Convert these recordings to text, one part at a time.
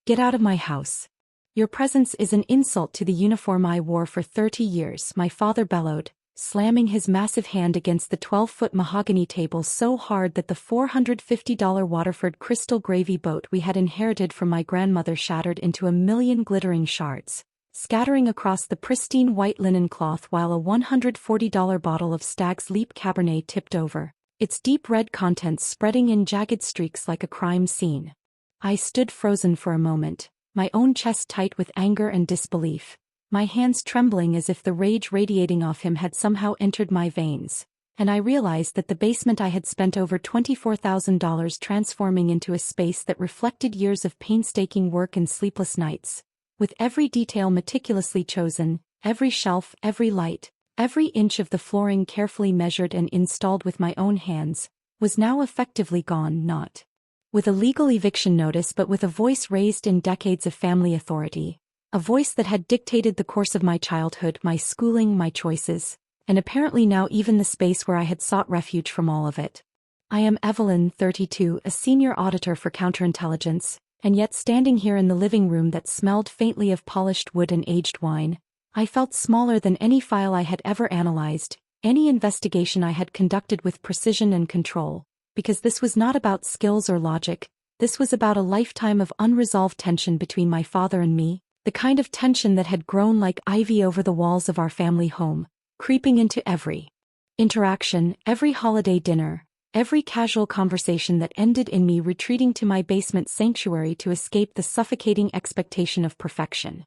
Get out of my house. Your presence is an insult to the uniform I wore for 30 years, my father bellowed, slamming his massive hand against the 12-foot mahogany table so hard that the $450 Waterford crystal gravy boat we had inherited from my grandmother shattered into a million glittering shards, scattering across the pristine white linen cloth while a $140 bottle of Stag's Leap Cabernet tipped over, its deep red contents spreading in jagged streaks like a crime scene. I stood frozen for a moment, my own chest tight with anger and disbelief, my hands trembling as if the rage radiating off him had somehow entered my veins, and I realized that the basement I had spent over $24,000 transforming into a space that reflected years of painstaking work and sleepless nights, with every detail meticulously chosen, every shelf, every light, every inch of the flooring carefully measured and installed with my own hands, was now effectively gone, not with a legal eviction notice but with a voice raised in decades of family authority, a voice that had dictated the course of my childhood, my schooling, my choices, and apparently now even the space where I had sought refuge from all of it. I am Evelyn, 32, a senior auditor for counterintelligence, and yet standing here in the living room that smelled faintly of polished wood and aged wine, I felt smaller than any file I had ever analyzed, any investigation I had conducted with precision and control, because this was not about skills or logic, this was about a lifetime of unresolved tension between my father and me, the kind of tension that had grown like ivy over the walls of our family home, creeping into every interaction, every holiday dinner, every casual conversation that ended in me retreating to my basement sanctuary to escape the suffocating expectation of perfection.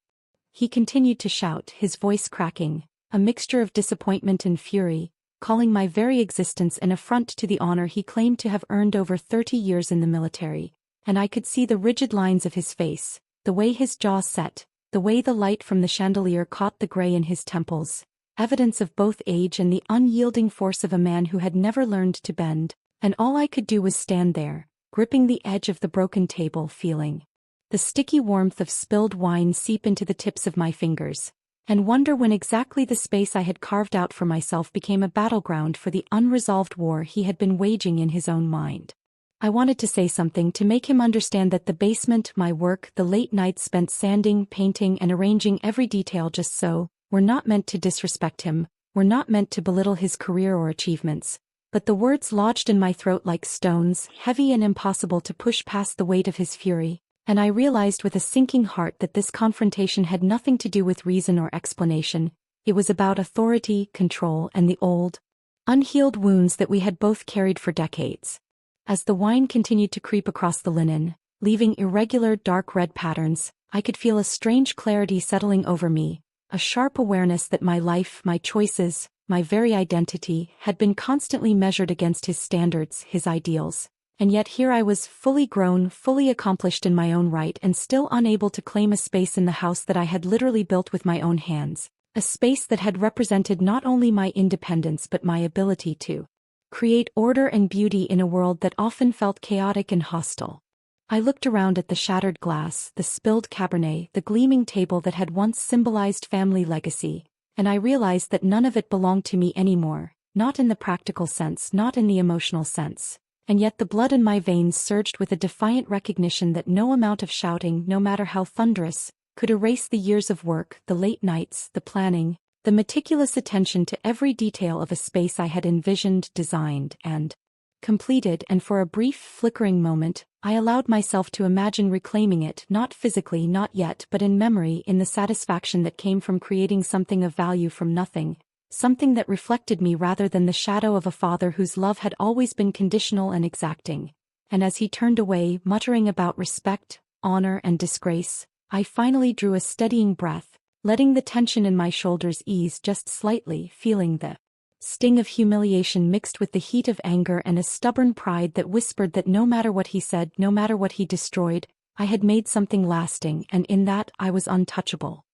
He continued to shout, his voice cracking, a mixture of disappointment and fury, calling my very existence an affront to the honor he claimed to have earned over 30 years in the military, and I could see the rigid lines of his face, the way his jaw set, the way the light from the chandelier caught the gray in his temples, evidence of both age and the unyielding force of a man who had never learned to bend, and all I could do was stand there, gripping the edge of the broken table, feeling the sticky warmth of spilled wine seep into the tips of my fingers, and wonder when exactly the space I had carved out for myself became a battleground for the unresolved war he had been waging in his own mind. I wanted to say something to make him understand that the basement, my work, the late nights spent sanding, painting, and arranging every detail just so, were not meant to disrespect him, were not meant to belittle his career or achievements, but the words lodged in my throat like stones, heavy and impossible to push past the weight of his fury, and I realized with a sinking heart that this confrontation had nothing to do with reason or explanation, it was about authority, control, and the old, unhealed wounds that we had both carried for decades. As the wine continued to creep across the linen, leaving irregular dark red patterns, I could feel a strange clarity settling over me, a sharp awareness that my life, my choices, my very identity, had been constantly measured against his standards, his ideals. And yet here I was, fully grown, fully accomplished in my own right and still unable to claim a space in the house that I had literally built with my own hands, a space that had represented not only my independence but my ability to create order and beauty in a world that often felt chaotic and hostile. I looked around at the shattered glass, the spilled Cabernet, the gleaming table that had once symbolized family legacy, and I realized that none of it belonged to me anymore, not in the practical sense, not in the emotional sense. And yet the blood in my veins surged with a defiant recognition that no amount of shouting, no matter how thunderous, could erase the years of work, the late nights, the planning, the meticulous attention to every detail of a space I had envisioned, designed, and completed. And for a brief, flickering moment, I allowed myself to imagine reclaiming it, not physically, not yet, but in memory, in the satisfaction that came from creating something of value from nothing, something that reflected me rather than the shadow of a father whose love had always been conditional and exacting. And as he turned away, muttering about respect, honor, and disgrace, I finally drew a steadying breath, letting the tension in my shoulders ease just slightly, feeling the sting of humiliation mixed with the heat of anger and a stubborn pride that whispered that no matter what he said, no matter what he destroyed, I had made something lasting, and in that I was untouchable.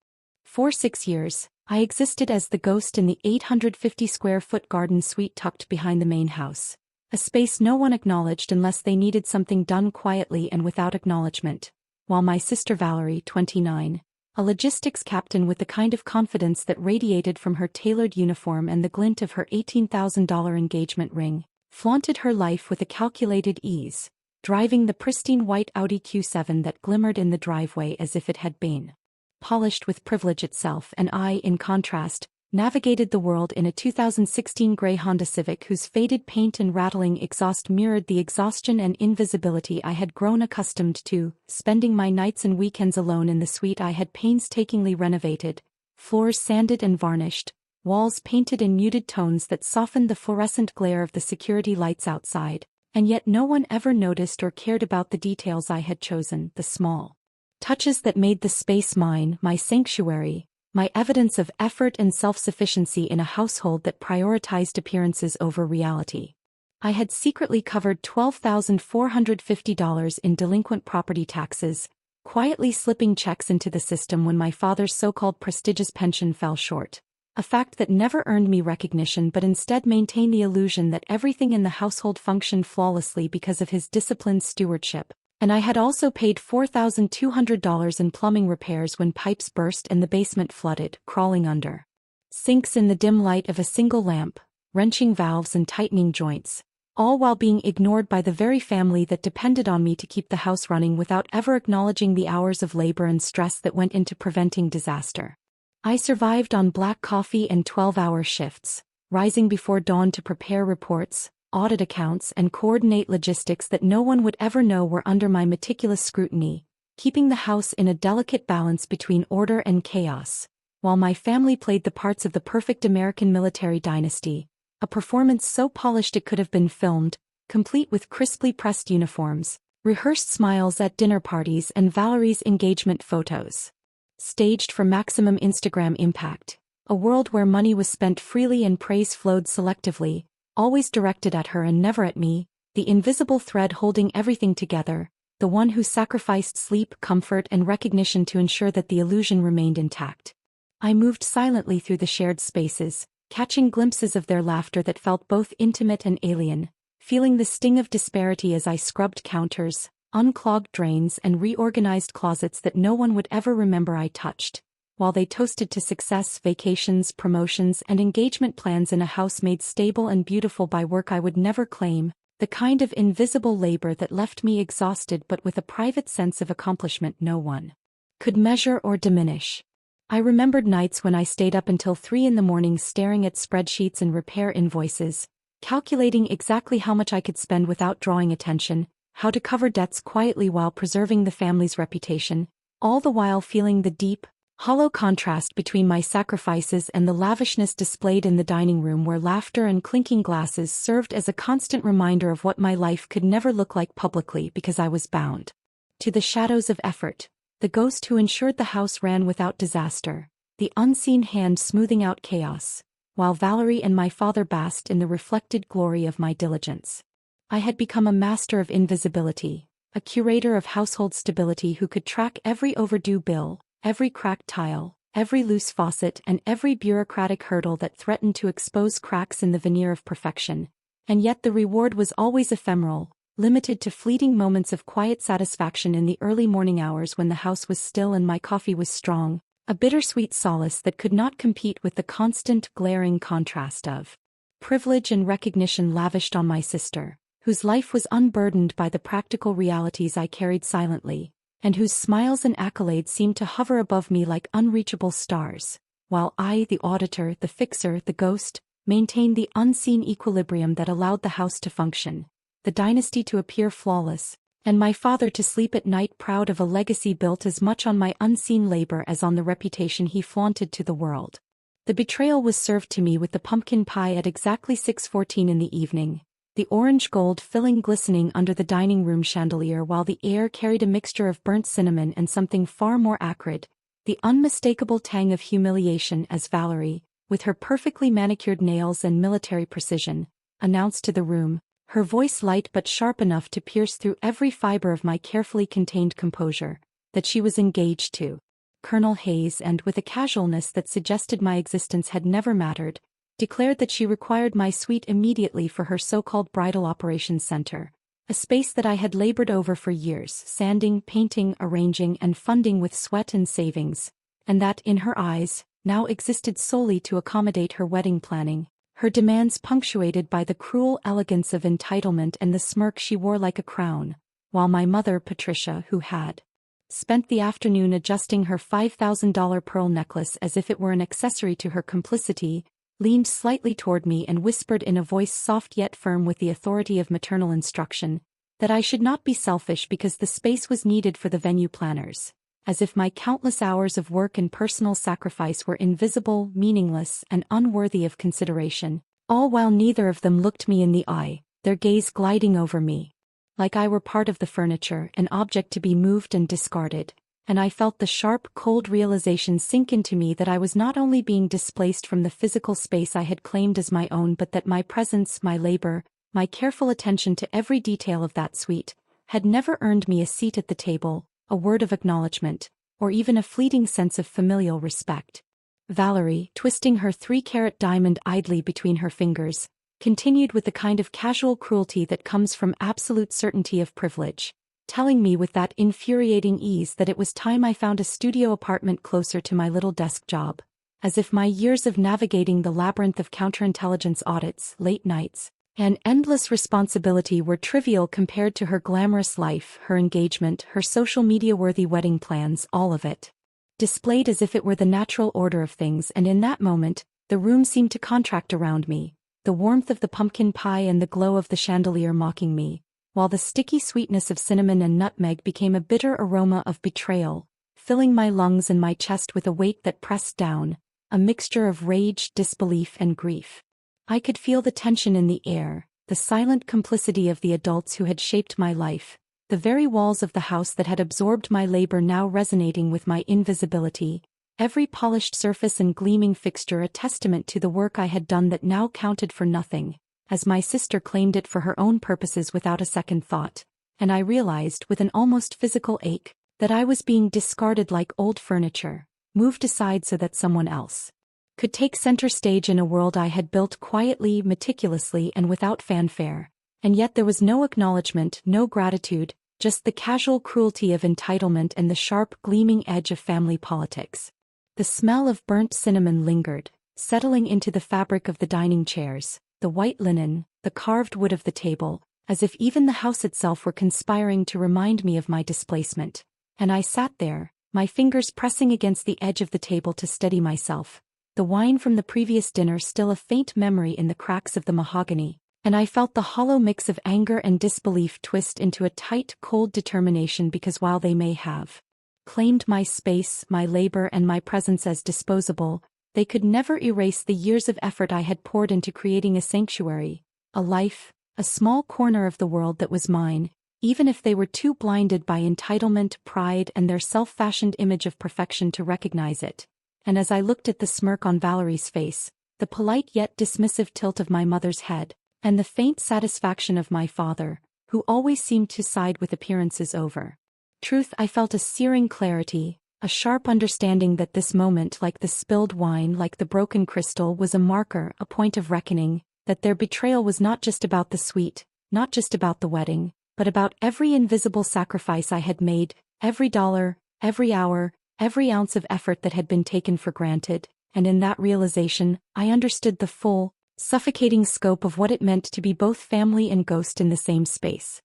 For 6 years, I existed as the ghost in the 850-square-foot garden suite tucked behind the main house, a space no one acknowledged unless they needed something done quietly and without acknowledgement, while my sister Valerie, 29, a logistics captain with the kind of confidence that radiated from her tailored uniform and the glint of her $18,000 engagement ring, flaunted her life with a calculated ease, driving the pristine white Audi Q7 that glimmered in the driveway as if it had been polished with privilege itself, and I, in contrast, navigated the world in a 2016 gray Honda Civic whose faded paint and rattling exhaust mirrored the exhaustion and invisibility I had grown accustomed to, spending my nights and weekends alone in the suite I had painstakingly renovated, floors sanded and varnished, walls painted in muted tones that softened the fluorescent glare of the security lights outside, and yet no one ever noticed or cared about the details I had chosen, the small touches that made the space mine, my sanctuary, my evidence of effort and self-sufficiency in a household that prioritized appearances over reality. I had secretly covered $12,450 in delinquent property taxes, quietly slipping checks into the system when my father's so-called prestigious pension fell short, a fact that never earned me recognition but instead maintained the illusion that everything in the household functioned flawlessly because of his disciplined stewardship. And I had also paid $4,200 in plumbing repairs when pipes burst and the basement flooded, crawling under sinks in the dim light of a single lamp, wrenching valves and tightening joints, all while being ignored by the very family that depended on me to keep the house running without ever acknowledging the hours of labor and stress that went into preventing disaster. I survived on black coffee and 12-hour shifts, rising before dawn to prepare reports, audit accounts, and coordinate logistics that no one would ever know were under my meticulous scrutiny, keeping the house in a delicate balance between order and chaos, while my family played the parts of the perfect American military dynasty, a performance so polished it could have been filmed, complete with crisply pressed uniforms, rehearsed smiles at dinner parties, and Valerie's engagement photos. Staged for maximum Instagram impact, a world where money was spent freely and praise flowed selectively, always directed at her and never at me, the invisible thread holding everything together, the one who sacrificed sleep, comfort, and recognition to ensure that the illusion remained intact. I moved silently through the shared spaces, catching glimpses of their laughter that felt both intimate and alien, feeling the sting of disparity as I scrubbed counters, unclogged drains, and reorganized closets that no one would ever remember I touched, while they toasted to success, vacations, promotions, and engagement plans in a house made stable and beautiful by work I would never claim, the kind of invisible labor that left me exhausted but with a private sense of accomplishment no one could measure or diminish. I remembered nights when I stayed up until 3 a.m. staring at spreadsheets and repair invoices, calculating exactly how much I could spend without drawing attention, how to cover debts quietly while preserving the family's reputation, all the while feeling the deep, hollow contrast between my sacrifices and the lavishness displayed in the dining room where laughter and clinking glasses served as a constant reminder of what my life could never look like publicly because I was bound to the shadows of effort, the ghost who ensured the house ran without disaster, the unseen hand smoothing out chaos, while Valerie and my father basked in the reflected glory of my diligence. I had become a master of invisibility, a curator of household stability who could track every overdue bill, every cracked tile, every loose faucet, and every bureaucratic hurdle that threatened to expose cracks in the veneer of perfection, and yet the reward was always ephemeral, limited to fleeting moments of quiet satisfaction in the early morning hours when the house was still and my coffee was strong, a bittersweet solace that could not compete with the constant, glaring contrast of privilege and recognition lavished on my sister, whose life was unburdened by the practical realities I carried silently, and whose smiles and accolades seemed to hover above me like unreachable stars, while I, the auditor, the fixer, the ghost, maintained the unseen equilibrium that allowed the house to function, the dynasty to appear flawless, and my father to sleep at night proud of a legacy built as much on my unseen labor as on the reputation he flaunted to the world. The betrayal was served to me with the pumpkin pie at exactly 6:14 in the evening, the orange gold filling glistening under the dining room chandelier while the air carried a mixture of burnt cinnamon and something far more acrid, the unmistakable tang of humiliation as Valerie, with her perfectly manicured nails and military precision, announced to the room, her voice light but sharp enough to pierce through every fiber of my carefully contained composure, that she was engaged to Colonel Hayes and, with a casualness that suggested my existence had never mattered, declared that she required my suite immediately for her so-called bridal operations center, a space that I had labored over for years, sanding, painting, arranging, and funding with sweat and savings, and that, in her eyes, now existed solely to accommodate her wedding planning, her demands punctuated by the cruel elegance of entitlement and the smirk she wore like a crown, while my mother, Patricia, who had spent the afternoon adjusting her $5,000 pearl necklace as if it were an accessory to her complicity, leaned slightly toward me and whispered in a voice soft yet firm with the authority of maternal instruction, that I should not be selfish because the space was needed for the venue planners, as if my countless hours of work and personal sacrifice were invisible, meaningless, and unworthy of consideration, all while neither of them looked me in the eye, their gaze gliding over me like I were part of the furniture, an object to be moved and discarded, and I felt the sharp, cold realization sink into me that I was not only being displaced from the physical space I had claimed as my own, but that my presence, my labor, my careful attention to every detail of that suite, had never earned me a seat at the table, a word of acknowledgement, or even a fleeting sense of familial respect. Valerie, twisting her 3-carat diamond idly between her fingers, continued with the kind of casual cruelty that comes from absolute certainty of privilege, telling me with that infuriating ease that it was time I found a studio apartment closer to my little desk job, as if my years of navigating the labyrinth of counterintelligence audits, late nights, and endless responsibility were trivial compared to her glamorous life, her engagement, her social media-worthy wedding plans, all of it displayed as if it were the natural order of things, and in that moment, the room seemed to contract around me, the warmth of the pumpkin pie and the glow of the chandelier mocking me, while the sticky sweetness of cinnamon and nutmeg became a bitter aroma of betrayal, filling my lungs and my chest with a weight that pressed down, a mixture of rage, disbelief, and grief. I could feel the tension in the air, the silent complicity of the adults who had shaped my life, the very walls of the house that had absorbed my labor now resonating with my invisibility, every polished surface and gleaming fixture a testament to the work I had done that now counted for nothing, as my sister claimed it for her own purposes without a second thought, and I realized with an almost physical ache that I was being discarded like old furniture, moved aside so that someone else could take center stage in a world I had built quietly, meticulously, and without fanfare, and yet there was no acknowledgement, no gratitude, just the casual cruelty of entitlement and the sharp, gleaming edge of family politics. The smell of burnt cinnamon lingered, settling into the fabric of the dining chairs, the white linen, the carved wood of the table, as if even the house itself were conspiring to remind me of my displacement. And I sat there, my fingers pressing against the edge of the table to steady myself, the wine from the previous dinner still a faint memory in the cracks of the mahogany, and I felt the hollow mix of anger and disbelief twist into a tight, cold determination because while they may have claimed my space, my labor, and my presence as disposable, they could never erase the years of effort I had poured into creating a sanctuary, a life, a small corner of the world that was mine, even if they were too blinded by entitlement, pride, and their self-fashioned image of perfection to recognize it. And as I looked at the smirk on Valerie's face, the polite yet dismissive tilt of my mother's head, and the faint satisfaction of my father, who always seemed to side with appearances over truth, I felt a searing clarity, a sharp understanding that this moment, like the spilled wine, like the broken crystal, was a marker, a point of reckoning, that their betrayal was not just about the suite, not just about the wedding, but about every invisible sacrifice I had made, every dollar, every hour, every ounce of effort that had been taken for granted, and in that realization, I understood the full, suffocating scope of what it meant to be both family and ghost in the same space.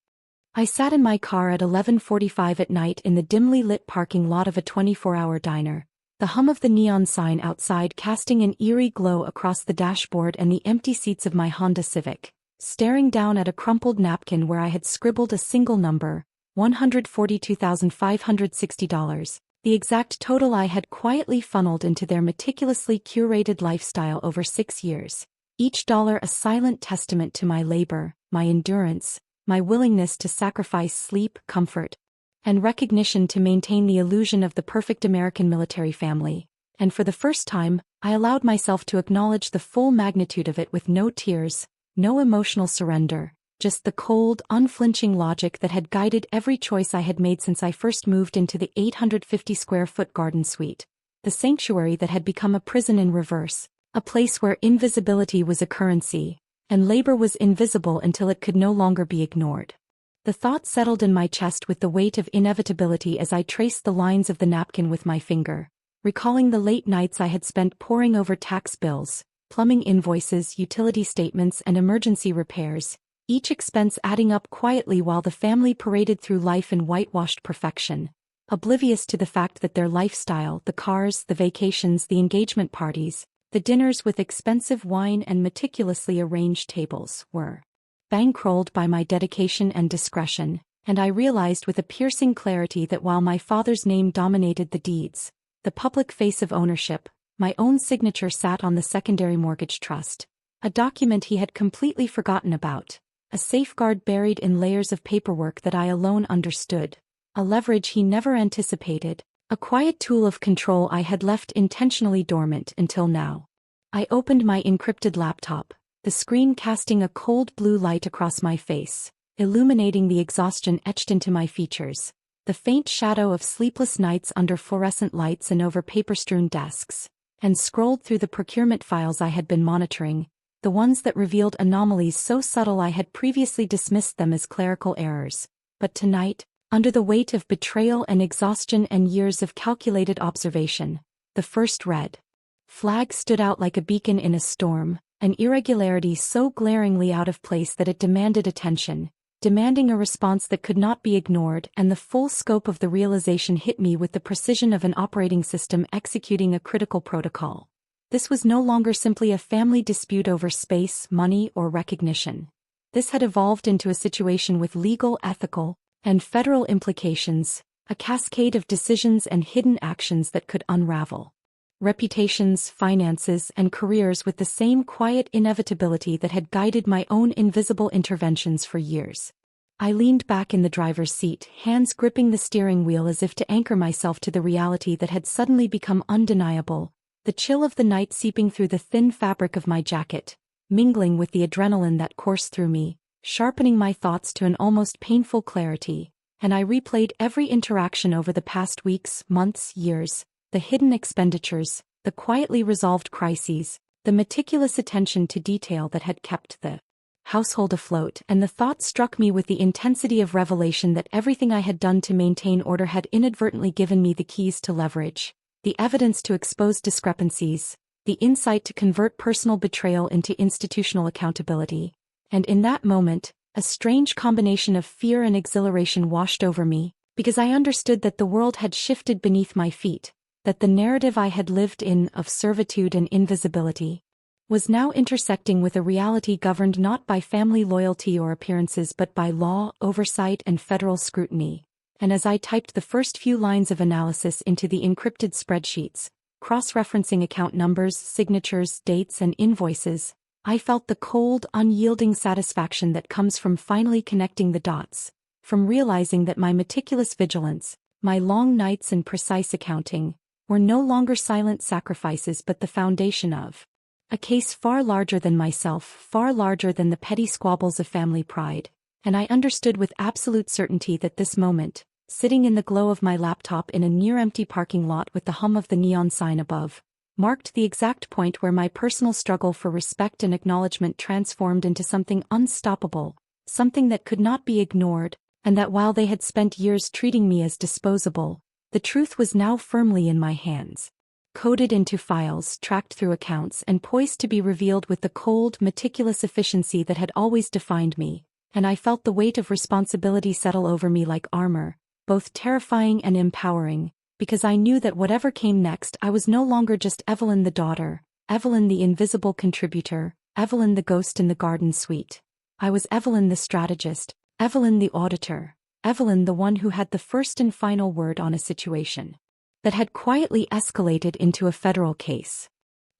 I sat in my car at 11:45 at night in the dimly lit parking lot of a 24-hour diner, the hum of the neon sign outside casting an eerie glow across the dashboard and the empty seats of my Honda Civic, staring down at a crumpled napkin where I had scribbled a single number, $142,560, the exact total I had quietly funneled into their meticulously curated lifestyle over 6 years, each dollar a silent testament to my labor, my endurance, my willingness to sacrifice sleep, comfort, and recognition to maintain the illusion of the perfect American military family, and for the first time, I allowed myself to acknowledge the full magnitude of it with no tears, no emotional surrender, just the cold, unflinching logic that had guided every choice I had made since I first moved into the 850-square-foot garden suite, the sanctuary that had become a prison in reverse, a place where invisibility was a currency, and labor was invisible until it could no longer be ignored. The thought settled in my chest with the weight of inevitability as I traced the lines of the napkin with my finger, recalling the late nights I had spent poring over tax bills, plumbing invoices, utility statements, and emergency repairs, each expense adding up quietly while the family paraded through life in whitewashed perfection, oblivious to the fact that their lifestyle, the cars, the vacations, the engagement parties, the dinners with expensive wine and meticulously arranged tables, were bankrolled by my dedication and discretion, and I realized with a piercing clarity that while my father's name dominated the deeds, the public face of ownership, my own signature sat on the secondary mortgage trust, a document he had completely forgotten about, a safeguard buried in layers of paperwork that I alone understood, a leverage he never anticipated, a quiet tool of control I had left intentionally dormant until now. I opened my encrypted laptop, the screen casting a cold blue light across my face, illuminating the exhaustion etched into my features, the faint shadow of sleepless nights under fluorescent lights and over paper-strewn desks, and scrolled through the procurement files I had been monitoring, the ones that revealed anomalies so subtle I had previously dismissed them as clerical errors. But tonight, under the weight of betrayal and exhaustion and years of calculated observation, the first red flag stood out like a beacon in a storm, an irregularity so glaringly out of place that it demanded attention, demanding a response that could not be ignored, and the full scope of the realization hit me with the precision of an operating system executing a critical protocol. This was no longer simply a family dispute over space, money, or recognition. This had evolved into a situation with legal, ethical, and federal implications, a cascade of decisions and hidden actions that could unravel reputations, finances, and careers with the same quiet inevitability that had guided my own invisible interventions for years. I leaned back in the driver's seat, hands gripping the steering wheel as if to anchor myself to the reality that had suddenly become undeniable, the chill of the night seeping through the thin fabric of my jacket, mingling with the adrenaline that coursed through me, sharpening my thoughts to an almost painful clarity, and I replayed every interaction over the past weeks, months, years, the hidden expenditures, the quietly resolved crises, the meticulous attention to detail that had kept the household afloat, and the thought struck me with the intensity of revelation that everything I had done to maintain order had inadvertently given me the keys to leverage, the evidence to expose discrepancies, the insight to convert personal betrayal into institutional accountability. And in that moment, a strange combination of fear and exhilaration washed over me, because I understood that the world had shifted beneath my feet, that the narrative I had lived in of servitude and invisibility was now intersecting with a reality governed not by family loyalty or appearances but by law, oversight, and federal scrutiny. And as I typed the first few lines of analysis into the encrypted spreadsheets, cross-referencing account numbers, signatures, dates, and invoices, I felt the cold, unyielding satisfaction that comes from finally connecting the dots, from realizing that my meticulous vigilance, my long nights and precise accounting, were no longer silent sacrifices but the foundation of a case far larger than myself, far larger than the petty squabbles of family pride, and I understood with absolute certainty that this moment, sitting in the glow of my laptop in a near-empty parking lot with the hum of the neon sign above, marked the exact point where my personal struggle for respect and acknowledgement transformed into something unstoppable, something that could not be ignored, and that while they had spent years treating me as disposable, the truth was now firmly in my hands, coded into files, tracked through accounts, and poised to be revealed with the cold, meticulous efficiency that had always defined me, and I felt the weight of responsibility settle over me like armor, both terrifying and empowering, because I knew that whatever came next I was no longer just Evelyn the daughter, Evelyn the invisible contributor, Evelyn the ghost in the garden suite. I was Evelyn the strategist, Evelyn the auditor, Evelyn the one who had the first and final word on a situation that had quietly escalated into a federal case.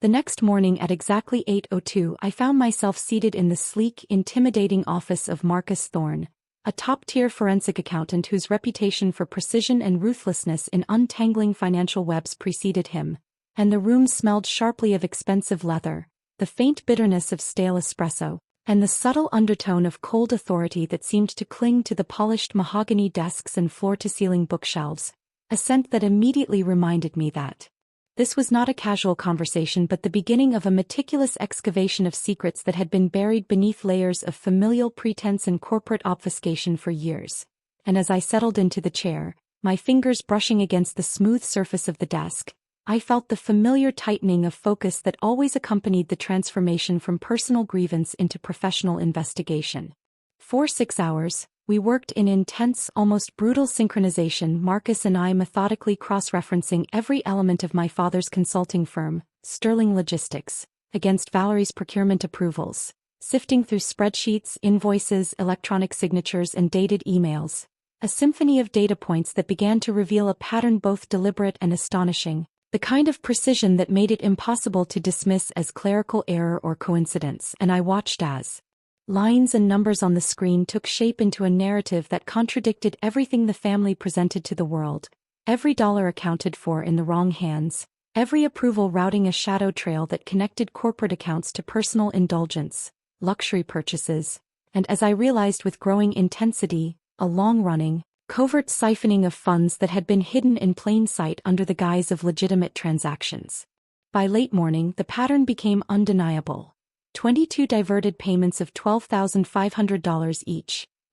The next morning at exactly 8:02 I found myself seated in the sleek, intimidating office of Marcus Thorne, a top-tier forensic accountant whose reputation for precision and ruthlessness in untangling financial webs preceded him, and the room smelled sharply of expensive leather, the faint bitterness of stale espresso, and the subtle undertone of cold authority that seemed to cling to the polished mahogany desks and floor-to-ceiling bookshelves, a scent that immediately reminded me that this was not a casual conversation but the beginning of a meticulous excavation of secrets that had been buried beneath layers of familial pretense and corporate obfuscation for years. And as I settled into the chair, my fingers brushing against the smooth surface of the desk, I felt the familiar tightening of focus that always accompanied the transformation from personal grievance into professional investigation. For 6 hours, we worked in intense, almost brutal synchronization, Marcus and I methodically cross-referencing every element of my father's consulting firm, Sterling Logistics, against Valerie's procurement approvals, sifting through spreadsheets, invoices, electronic signatures, and dated emails, a symphony of data points that began to reveal a pattern both deliberate and astonishing, the kind of precision that made it impossible to dismiss as clerical error or coincidence. And I watched as lines and numbers on the screen took shape into a narrative that contradicted everything the family presented to the world, every dollar accounted for in the wrong hands, every approval routing a shadow trail that connected corporate accounts to personal indulgence, luxury purchases, and, as I realized with growing intensity, a long-running, covert siphoning of funds that had been hidden in plain sight under the guise of legitimate transactions. By late morning, the pattern became undeniable. 22 diverted payments of $12,500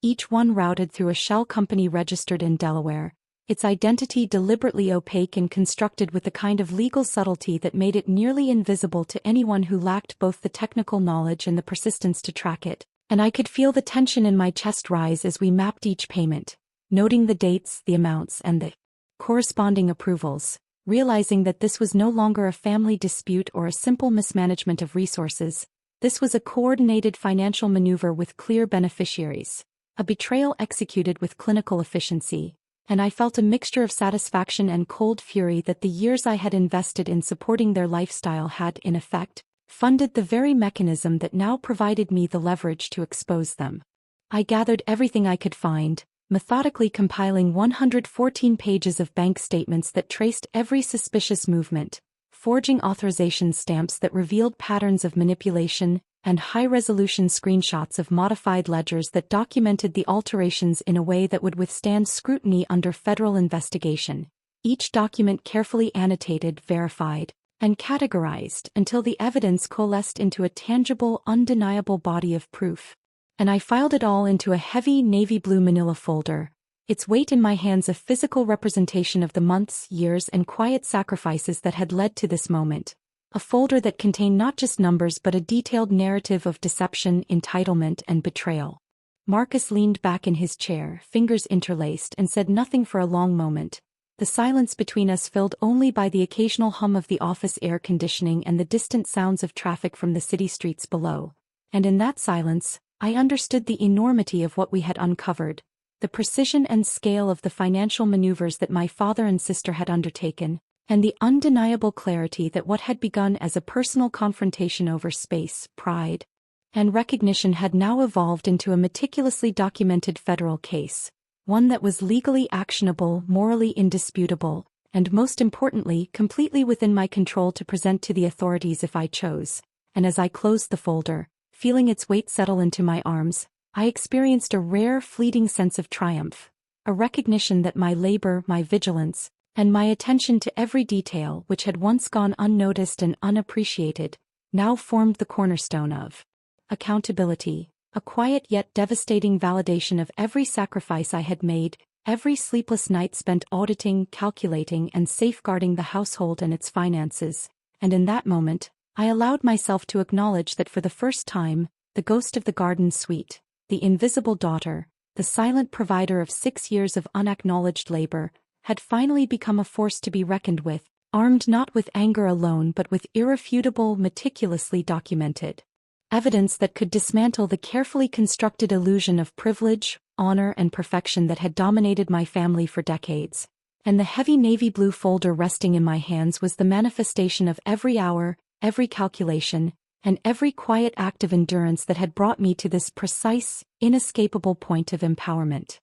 each one routed through a shell company registered in Delaware, its identity deliberately opaque and constructed with the kind of legal subtlety that made it nearly invisible to anyone who lacked both the technical knowledge and the persistence to track it. And I could feel the tension in my chest rise as we mapped each payment, noting the dates, the amounts, and the corresponding approvals, realizing that this was no longer a family dispute or a simple mismanagement of resources. This was a coordinated financial maneuver with clear beneficiaries, a betrayal executed with clinical efficiency, and I felt a mixture of satisfaction and cold fury that the years I had invested in supporting their lifestyle had, in effect, funded the very mechanism that now provided me the leverage to expose them. I gathered everything I could find, methodically compiling 114 pages of bank statements that traced every suspicious movement, forging authorization stamps that revealed patterns of manipulation, and high-resolution screenshots of modified ledgers that documented the alterations in a way that would withstand scrutiny under federal investigation, each document carefully annotated, verified, and categorized until the evidence coalesced into a tangible, undeniable body of proof. And I filed it all into a heavy navy blue manila folder, its weight in my hands a physical representation of the months, years, and quiet sacrifices that had led to this moment. A folder that contained not just numbers but a detailed narrative of deception, entitlement, and betrayal. Marcus leaned back in his chair, fingers interlaced, and said nothing for a long moment, the silence between us filled only by the occasional hum of the office air conditioning and the distant sounds of traffic from the city streets below. And in that silence, I understood the enormity of what we had uncovered, the precision and scale of the financial maneuvers that my father and sister had undertaken, and the undeniable clarity that what had begun as a personal confrontation over space, pride, and recognition had now evolved into a meticulously documented federal case, one that was legally actionable, morally indisputable, and most importantly, completely within my control to present to the authorities if I chose. And as I closed the folder, feeling its weight settle into my arms, I experienced a rare, fleeting sense of triumph, a recognition that my labor, my vigilance, and my attention to every detail which had once gone unnoticed and unappreciated, now formed the cornerstone of accountability, a quiet yet devastating validation of every sacrifice I had made, every sleepless night spent auditing, calculating, and safeguarding the household and its finances, and in that moment, I allowed myself to acknowledge that for the first time, the ghost of the garden suite, the invisible daughter, the silent provider of 6 years of unacknowledged labor, had finally become a force to be reckoned with, armed not with anger alone but with irrefutable, meticulously documented evidence that could dismantle the carefully constructed illusion of privilege, honor, and perfection that had dominated my family for decades. And the heavy navy blue folder resting in my hands was the manifestation of every hour, every calculation, and every quiet act of endurance that had brought me to this precise, inescapable point of empowerment.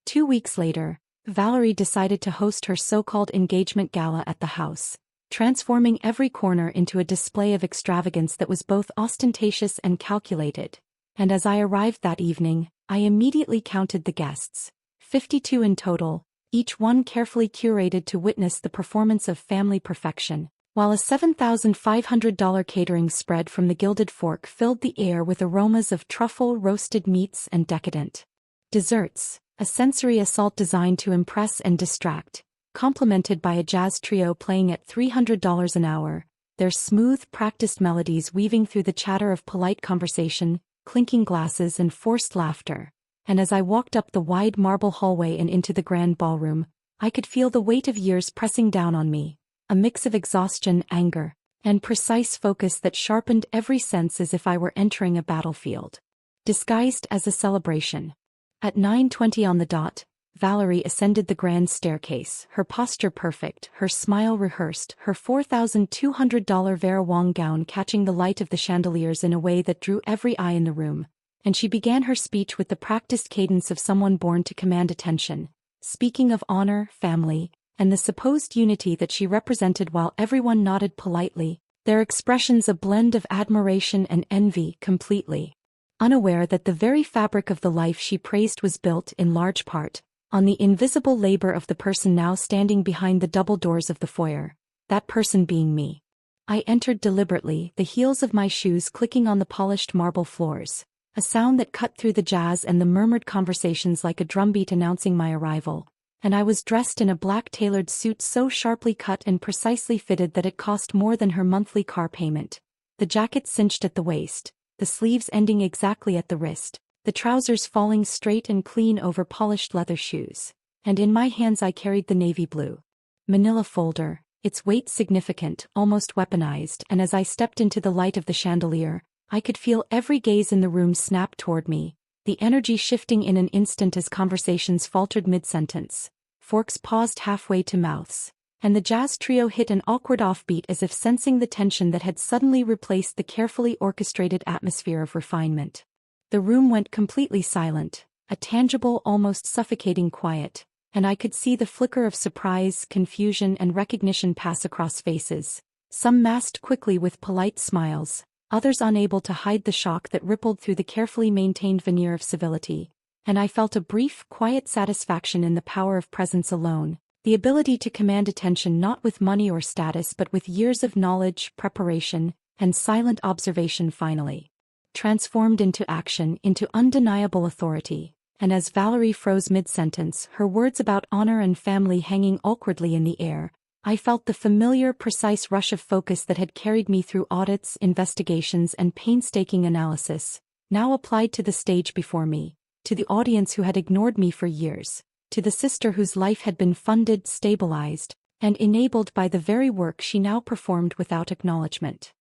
2 weeks later, Valerie decided to host her so-called engagement gala at the house, transforming every corner into a display of extravagance that was both ostentatious and calculated. And as I arrived that evening, I immediately counted the guests, 52 in total, each one carefully curated to witness the performance of family perfection, while a $7,500 catering spread from the Gilded Fork filled the air with aromas of truffle, roasted meats, and decadent desserts, a sensory assault designed to impress and distract, complemented by a jazz trio playing at $300 an hour, their smooth, practiced melodies weaving through the chatter of polite conversation, clinking glasses and forced laughter. And as I walked up the wide marble hallway and into the grand ballroom, I could feel the weight of years pressing down on me, a mix of exhaustion, anger, and precise focus that sharpened every sense as if I were entering a battlefield, disguised as a celebration. At 9:20 on the dot, Valerie ascended the grand staircase, her posture perfect, her smile rehearsed, her $4,200 Vera Wang gown catching the light of the chandeliers in a way that drew every eye in the room, and she began her speech with the practiced cadence of someone born to command attention, speaking of honor, family, and the supposed unity that she represented while everyone nodded politely, their expressions a blend of admiration and envy completely unaware that the very fabric of the life she praised was built, in large part, on the invisible labor of the person now standing behind the double doors of the foyer, that person being me. I entered deliberately, the heels of my shoes clicking on the polished marble floors, a sound that cut through the jazz and the murmured conversations like a drumbeat announcing my arrival, and I was dressed in a black tailored suit so sharply cut and precisely fitted that it cost more than her monthly car payment. The jacket cinched at the waist, the sleeves ending exactly at the wrist, the trousers falling straight and clean over polished leather shoes, and in my hands I carried the navy blue manila folder, its weight significant, almost weaponized, and as I stepped into the light of the chandelier, I could feel every gaze in the room snap toward me, the energy shifting in an instant as conversations faltered mid-sentence, forks paused halfway to mouths, and the jazz trio hit an awkward offbeat as if sensing the tension that had suddenly replaced the carefully orchestrated atmosphere of refinement. The room went completely silent, a tangible, almost suffocating quiet, and I could see the flicker of surprise, confusion, and recognition pass across faces, some masked quickly with polite smiles, others unable to hide the shock that rippled through the carefully maintained veneer of civility, and I felt a brief, quiet satisfaction in the power of presence alone, the ability to command attention not with money or status but with years of knowledge, preparation, and silent observation finally transformed into action, into undeniable authority, and as Valerie froze mid-sentence, her words about honor and family hanging awkwardly in the air, I felt the familiar, precise rush of focus that had carried me through audits, investigations, and painstaking analysis, now applied to the stage before me, to the audience who had ignored me for years, to the sister whose life had been funded, stabilized, and enabled by the very work she now performed without acknowledgement.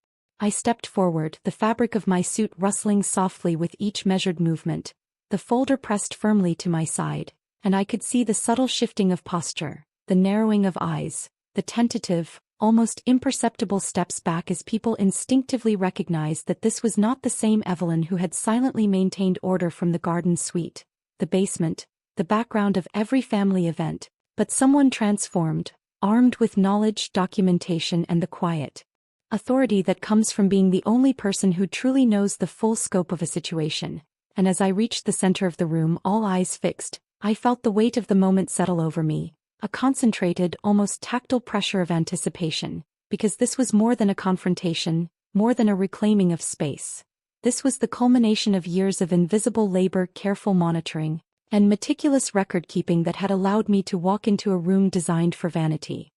I stepped forward, the fabric of my suit rustling softly with each measured movement, the folder pressed firmly to my side, and I could see the subtle shifting of posture, the narrowing of eyes, the tentative, almost imperceptible steps back as people instinctively recognized that this was not the same Evelyn who had silently maintained order from the garden suite, the basement, the background of every family event, but someone transformed, armed with knowledge, documentation, and the quiet authority that comes from being the only person who truly knows the full scope of a situation. And as I reached the center of the room, all eyes fixed, I felt the weight of the moment settle over me, a concentrated, almost tactile pressure of anticipation, because this was more than a confrontation, more than a reclaiming of space. This was the culmination of years of invisible labor, careful monitoring, and meticulous record-keeping that had allowed me to walk into a room designed for vanity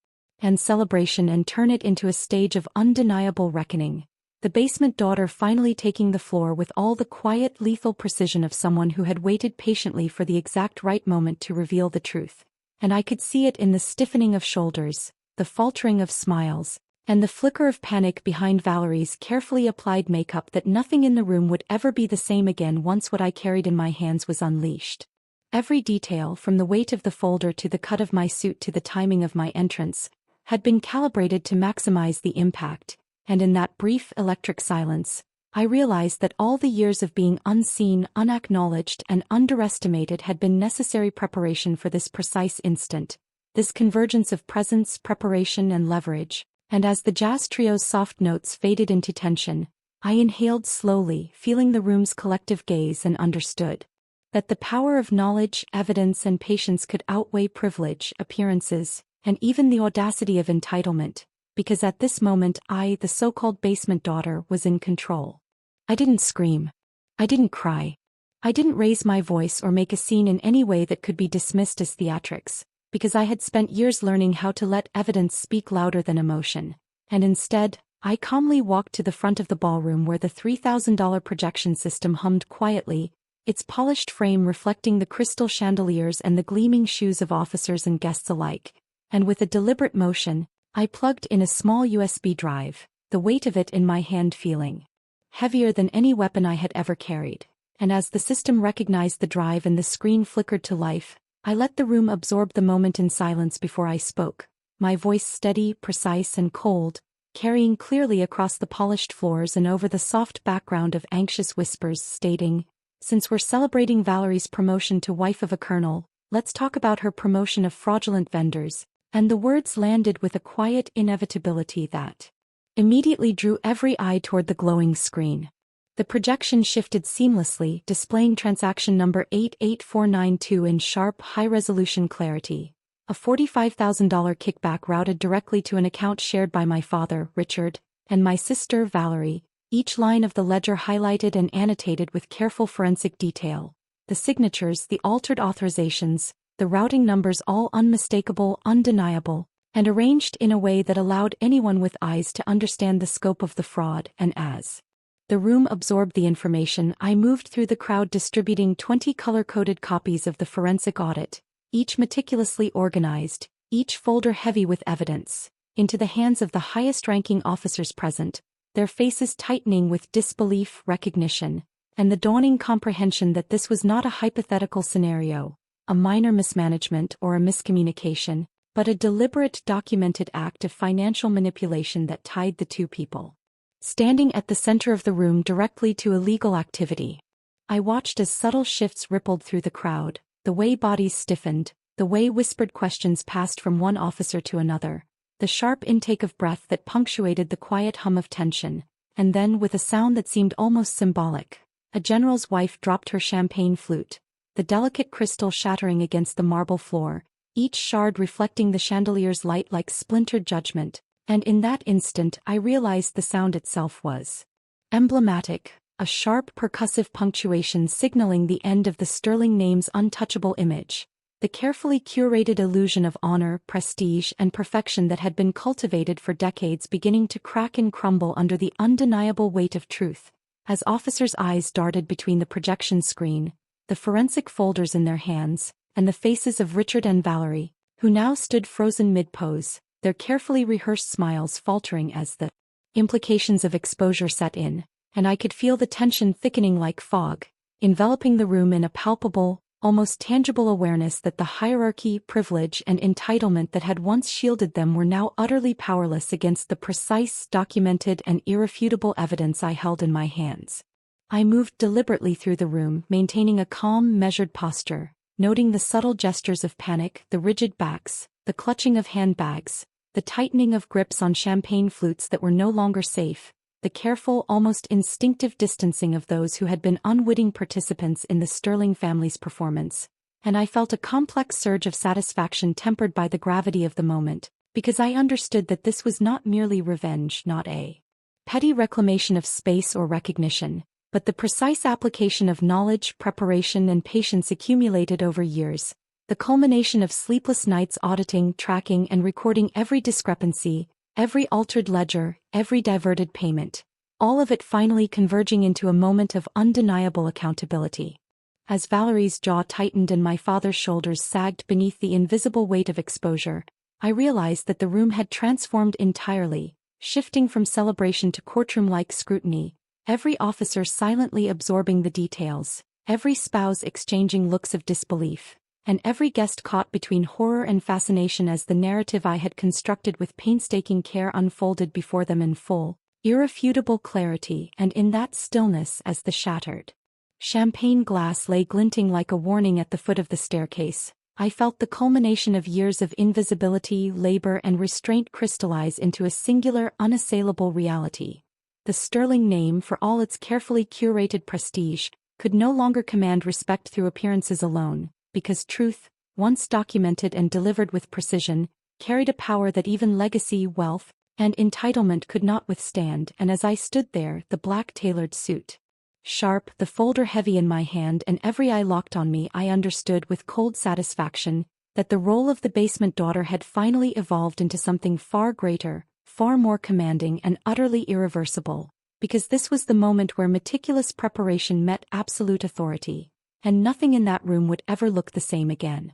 and celebration and turn it into a stage of undeniable reckoning. The basement daughter finally taking the floor with all the quiet, lethal precision of someone who had waited patiently for the exact right moment to reveal the truth. And I could see it in the stiffening of shoulders, the faltering of smiles, and the flicker of panic behind Valerie's carefully applied makeup that nothing in the room would ever be the same again once what I carried in my hands was unleashed. Every detail, from the weight of the folder to the cut of my suit to the timing of my entrance, had been calibrated to maximize the impact, and in that brief electric silence, I realized that all the years of being unseen, unacknowledged, and underestimated had been necessary preparation for this precise instant, this convergence of presence, preparation, and leverage, and as the jazz trio's soft notes faded into tension, I inhaled slowly, feeling the room's collective gaze, and understood that the power of knowledge, evidence, and patience could outweigh privilege, appearances, and even the audacity of entitlement, because at this moment I, the so-called basement daughter, was in control. I didn't scream. I didn't cry. I didn't raise my voice or make a scene in any way that could be dismissed as theatrics, because I had spent years learning how to let evidence speak louder than emotion, and instead, I calmly walked to the front of the ballroom where the $3,000 projection system hummed quietly, its polished frame reflecting the crystal chandeliers and the gleaming shoes of officers and guests alike, and with a deliberate motion, I plugged in a small USB drive, the weight of it in my hand feeling heavier than any weapon I had ever carried. And as the system recognized the drive and the screen flickered to life, I let the room absorb the moment in silence before I spoke, my voice steady, precise and cold, carrying clearly across the polished floors and over the soft background of anxious whispers stating, "Since we're celebrating Valerie's promotion to wife of a colonel, let's talk about her promotion of fraudulent vendors," and the words landed with a quiet inevitability that immediately drew every eye toward the glowing screen. The projection shifted seamlessly, displaying transaction number 88492 in sharp, high-resolution clarity. A $45,000 kickback routed directly to an account shared by my father, Richard, and my sister, Valerie, each line of the ledger highlighted and annotated with careful forensic detail. The signatures, the altered authorizations, the routing numbers all unmistakable, undeniable, and arranged in a way that allowed anyone with eyes to understand the scope of the fraud. And as the room absorbed the information, I moved through the crowd distributing 20 color-coded copies of the forensic audit, each meticulously organized, each folder heavy with evidence, into the hands of the highest-ranking officers present, their faces tightening with disbelief, recognition, and the dawning comprehension that this was not a hypothetical scenario, a minor mismanagement or a miscommunication, but a deliberate documented act of financial manipulation that tied the two people standing at the center of the room directly to illegal activity. I watched as subtle shifts rippled through the crowd, the way bodies stiffened, the way whispered questions passed from one officer to another, the sharp intake of breath that punctuated the quiet hum of tension, and then with a sound that seemed almost symbolic, a general's wife dropped her champagne flute, the delicate crystal shattering against the marble floor, each shard reflecting the chandelier's light like splintered judgment, and in that instant I realized the sound itself was emblematic, a sharp percussive punctuation signaling the end of the sterling name's untouchable image, the carefully curated illusion of honor, prestige, and perfection that had been cultivated for decades beginning to crack and crumble under the undeniable weight of truth. As officers' eyes darted between the projection screen, the forensic folders in their hands, and the faces of Richard and Valerie, who now stood frozen mid-pose, their carefully rehearsed smiles faltering as the implications of exposure set in, and I could feel the tension thickening like fog, enveloping the room in a palpable, almost tangible awareness that the hierarchy, privilege, and entitlement that had once shielded them were now utterly powerless against the precise, documented, and irrefutable evidence I held in my hands. I moved deliberately through the room, maintaining a calm, measured posture, noting the subtle gestures of panic, the rigid backs, the clutching of handbags, the tightening of grips on champagne flutes that were no longer safe, the careful, almost instinctive distancing of those who had been unwitting participants in the Sterling family's performance, and I felt a complex surge of satisfaction tempered by the gravity of the moment, because I understood that this was not merely revenge, not a petty reclamation of space or recognition, but the precise application of knowledge, preparation, and patience accumulated over years, the culmination of sleepless nights auditing, tracking, and recording every discrepancy, every altered ledger, every diverted payment, all of it finally converging into a moment of undeniable accountability. As Valerie's jaw tightened and my father's shoulders sagged beneath the invisible weight of exposure, I realized that the room had transformed entirely, shifting from celebration to courtroom-like scrutiny, every officer silently absorbing the details, every spouse exchanging looks of disbelief, and every guest caught between horror and fascination as the narrative I had constructed with painstaking care unfolded before them in full, irrefutable clarity. And in that stillness, as the shattered champagne glass lay glinting like a warning at the foot of the staircase, I felt the culmination of years of invisibility, labor, and restraint crystallize into a singular, unassailable reality. The Sterling name, for all its carefully curated prestige, could no longer command respect through appearances alone, because truth, once documented and delivered with precision, carried a power that even legacy, wealth, and entitlement could not withstand. And as I stood there, the black tailored suit sharp, the folder heavy in my hand, and every eye locked on me, I understood with cold satisfaction that the role of the basement daughter had finally evolved into something far greater, far more commanding and utterly irreversible, because this was the moment where meticulous preparation met absolute authority, and nothing in that room would ever look the same again.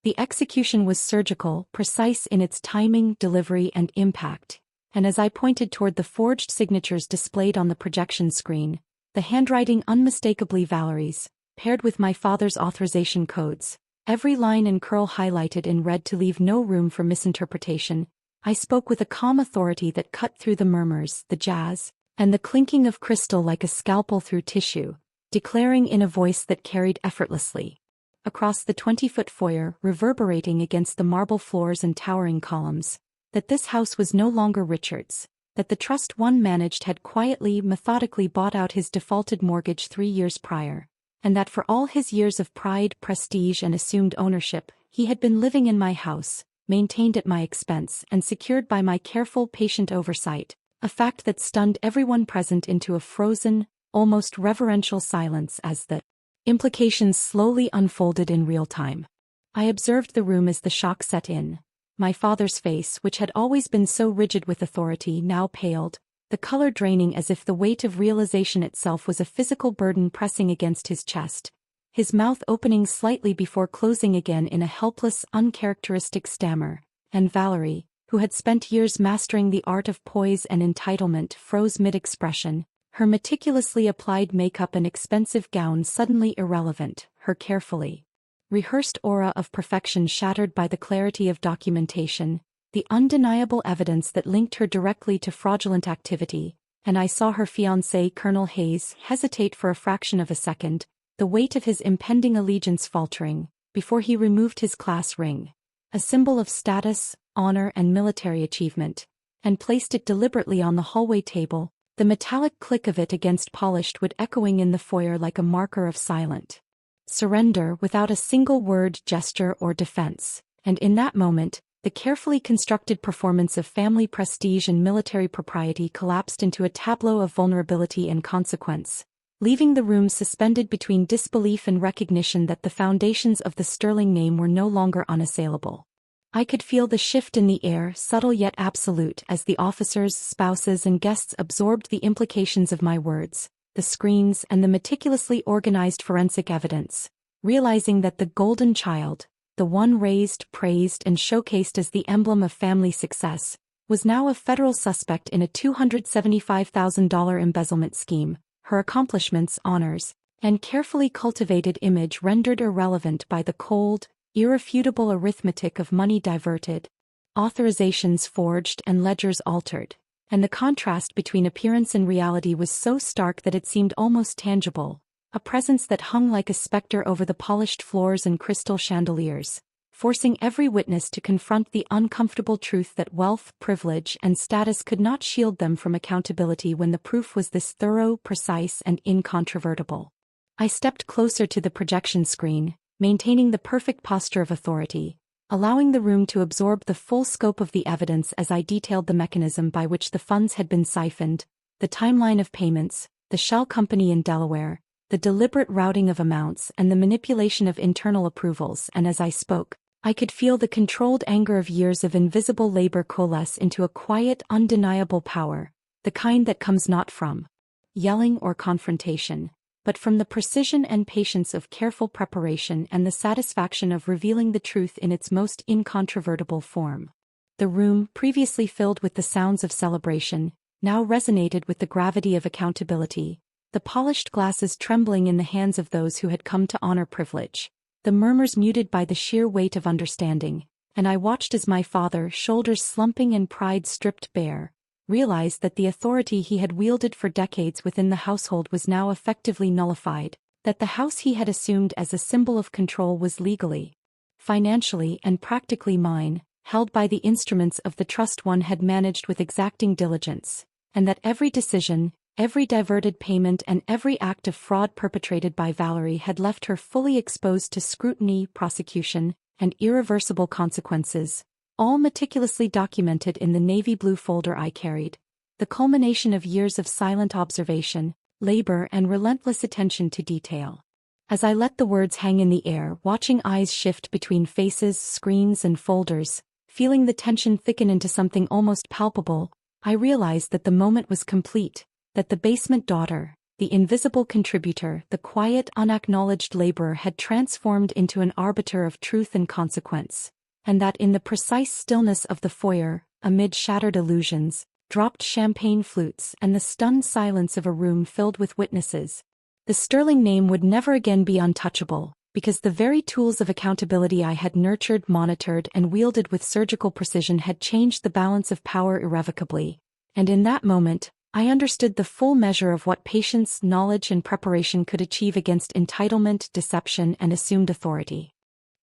The execution was surgical, precise in its timing, delivery, and impact, and as I pointed toward the forged signatures displayed on the projection screen, the handwriting unmistakably Valerie's, paired with my father's authorization codes, every line and curl highlighted in red to leave no room for misinterpretation, I spoke with a calm authority that cut through the murmurs, the jazz, and the clinking of crystal like a scalpel through tissue, declaring in a voice that carried effortlessly across the 20-foot foyer, reverberating against the marble floors and towering columns, that this house was no longer Richard's, that the trust one managed had quietly, methodically bought out his defaulted mortgage 3 years prior, and that for all his years of pride, prestige, and assumed ownership, he had been living in my house, maintained at my expense and secured by my careful, patient oversight, a fact that stunned everyone present into a frozen, almost reverential silence as the implications slowly unfolded in real time. I observed the room as the shock set in. My father's face, which had always been so rigid with authority, now paled, the color draining as if the weight of realization itself was a physical burden pressing against his chest, his mouth opening slightly before closing again in a helpless, uncharacteristic stammer, and Valerie, who had spent years mastering the art of poise and entitlement, froze mid-expression, her meticulously applied makeup and expensive gown suddenly irrelevant, her carefully rehearsed aura of perfection shattered by the clarity of documentation, the undeniable evidence that linked her directly to fraudulent activity, and I saw her fiancé Colonel Hayes hesitate for a fraction of a second, the weight of his impending allegiance faltering, before he removed his class ring, a symbol of status, honor, and military achievement, and placed it deliberately on the hallway table, the metallic click of it against polished wood echoing in the foyer like a marker of silent surrender without a single word, gesture, or defense, and in that moment, the carefully constructed performance of family prestige and military propriety collapsed into a tableau of vulnerability and consequence, leaving the room suspended between disbelief and recognition that the foundations of the sterling name were no longer unassailable. I could feel the shift in the air, subtle yet absolute, as the officers, spouses, and guests absorbed the implications of my words, the screens, and the meticulously organized forensic evidence, realizing that the golden child, the one raised, praised, and showcased as the emblem of family success, was now a federal suspect in a $275,000 embezzlement scheme, her accomplishments, honors, and carefully cultivated image rendered irrelevant by the cold, irrefutable arithmetic of money diverted, authorizations forged, and ledgers altered, and the contrast between appearance and reality was so stark that it seemed almost tangible, a presence that hung like a specter over the polished floors and crystal chandeliers, forcing every witness to confront the uncomfortable truth that wealth, privilege, and status could not shield them from accountability when the proof was this thorough, precise, and incontrovertible. I stepped closer to the projection screen, maintaining the perfect posture of authority, allowing the room to absorb the full scope of the evidence as I detailed the mechanism by which the funds had been siphoned, the timeline of payments, the shell company in Delaware, the deliberate routing of amounts, and the manipulation of internal approvals, and as I spoke, I could feel the controlled anger of years of invisible labor coalesce into a quiet, undeniable power, the kind that comes not from yelling or confrontation, but from the precision and patience of careful preparation and the satisfaction of revealing the truth in its most incontrovertible form. The room, previously filled with the sounds of celebration, now resonated with the gravity of accountability, the polished glasses trembling in the hands of those who had come to honor privilege, the murmurs muted by the sheer weight of understanding, and I watched as my father, shoulders slumping and pride stripped bare, realized that the authority he had wielded for decades within the household was now effectively nullified, that the house he had assumed as a symbol of control was legally, financially, and practically mine, held by the instruments of the trust one had managed with exacting diligence, and that every decision, every diverted payment, and every act of fraud perpetrated by Valerie had left her fully exposed to scrutiny, prosecution, and irreversible consequences, all meticulously documented in the navy blue folder I carried, the culmination of years of silent observation, labor, and relentless attention to detail. As I let the words hang in the air, watching eyes shift between faces, screens, and folders, feeling the tension thicken into something almost palpable, I realized that the moment was complete, that the basement daughter, the invisible contributor, the quiet, unacknowledged laborer had transformed into an arbiter of truth and consequence, and that in the precise stillness of the foyer, amid shattered illusions, dropped champagne flutes and the stunned silence of a room filled with witnesses, the sterling name would never again be untouchable, because the very tools of accountability I had nurtured, monitored, and wielded with surgical precision had changed the balance of power irrevocably, and in that moment, I understood the full measure of what patience, knowledge, and preparation could achieve against entitlement, deception, and assumed authority.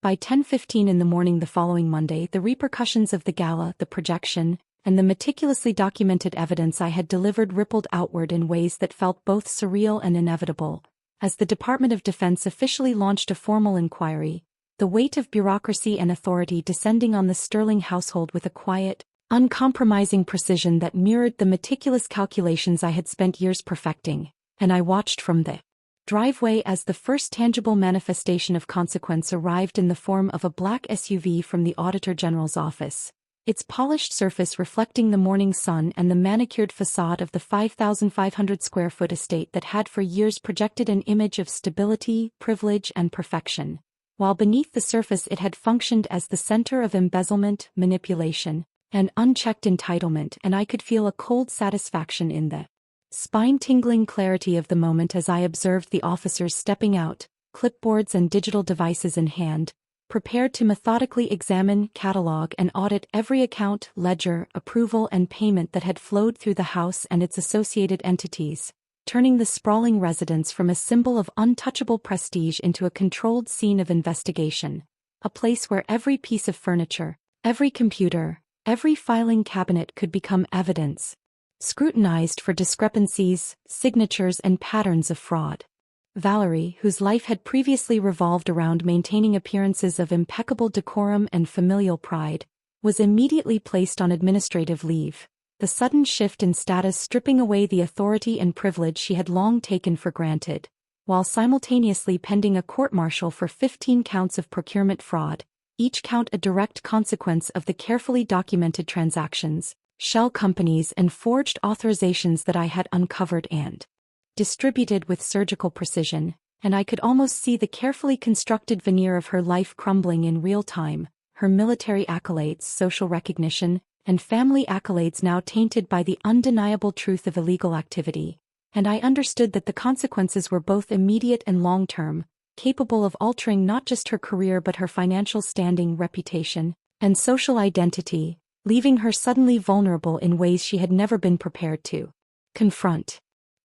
By 10:15 in the morning the following Monday, the repercussions of the gala, the projection, and the meticulously documented evidence I had delivered rippled outward in ways that felt both surreal and inevitable. As the Department of Defense officially launched a formal inquiry, the weight of bureaucracy and authority descending on the Sterling household with a quiet, uncompromising precision that mirrored the meticulous calculations I had spent years perfecting, and I watched from the driveway as the first tangible manifestation of consequence arrived in the form of a black SUV from the Auditor General's office, its polished surface reflecting the morning sun and the manicured facade of the 5,500-square-foot estate that had for years projected an image of stability, privilege, and perfection, while beneath the surface it had functioned as the center of embezzlement, manipulation, and unchecked entitlement, and I could feel a cold satisfaction in the spine-tingling clarity of the moment as I observed the officers stepping out, clipboards and digital devices in hand, prepared to methodically examine, catalog, and audit every account, ledger, approval, and payment that had flowed through the house and its associated entities, turning the sprawling residence from a symbol of untouchable prestige into a controlled scene of investigation, a place where every piece of furniture, every computer, every filing cabinet could become evidence, scrutinized for discrepancies, signatures, and patterns of fraud. Valerie, whose life had previously revolved around maintaining appearances of impeccable decorum and familial pride, was immediately placed on administrative leave, the sudden shift in status stripping away the authority and privilege she had long taken for granted, while simultaneously pending a court-martial for 15 counts of procurement fraud, each count a direct consequence of the carefully documented transactions, shell companies, and forged authorizations that I had uncovered and distributed with surgical precision, and I could almost see the carefully constructed veneer of her life crumbling in real time, her military accolades, social recognition, and family accolades now tainted by the undeniable truth of illegal activity, and I understood that the consequences were both immediate and long-term, capable of altering not just her career but her financial standing, reputation, and social identity, leaving her suddenly vulnerable in ways she had never been prepared to confront.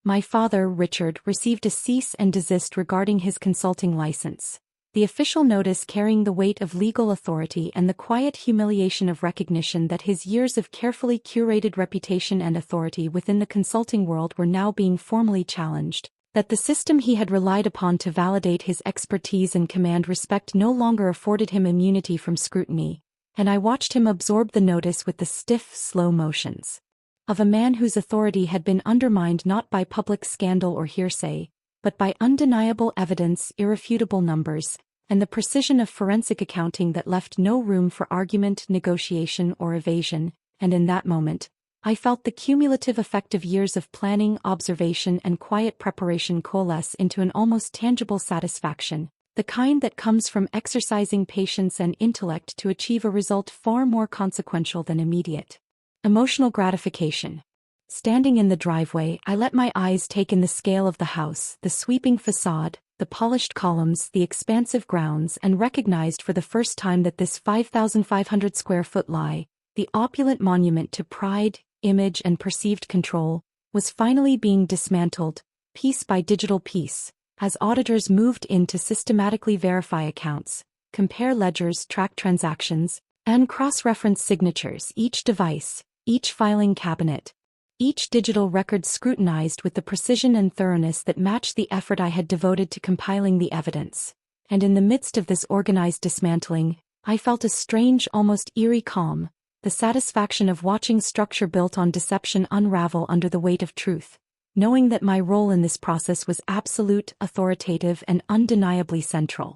My father, Richard, received a cease and desist regarding his consulting license, the official notice carrying the weight of legal authority and the quiet humiliation of recognition that his years of carefully curated reputation and authority within the consulting world were now being formally challenged, that the system he had relied upon to validate his expertise and command respect no longer afforded him immunity from scrutiny, and I watched him absorb the notice with the stiff, slow motions of a man whose authority had been undermined not by public scandal or hearsay, but by undeniable evidence, irrefutable numbers, and the precision of forensic accounting that left no room for argument, negotiation, or evasion, and in that moment, I felt the cumulative effect of years of planning, observation, and quiet preparation coalesce into an almost tangible satisfaction, the kind that comes from exercising patience and intellect to achieve a result far more consequential than immediate emotional gratification. Standing in the driveway, I let my eyes take in the scale of the house, the sweeping facade, the polished columns, the expansive grounds, and recognized for the first time that this 5,500-square-foot lie, the opulent monument to pride, image, and perceived control, was finally being dismantled, piece by digital piece, as auditors moved in to systematically verify accounts, compare ledgers, track transactions, and cross-reference signatures. Each device, each filing cabinet, each digital record scrutinized with the precision and thoroughness that matched the effort I had devoted to compiling the evidence. And in the midst of this organized dismantling, I felt a strange, almost eerie calm, the satisfaction of watching structure built on deception unravel under the weight of truth, knowing that my role in this process was absolute, authoritative, and undeniably central.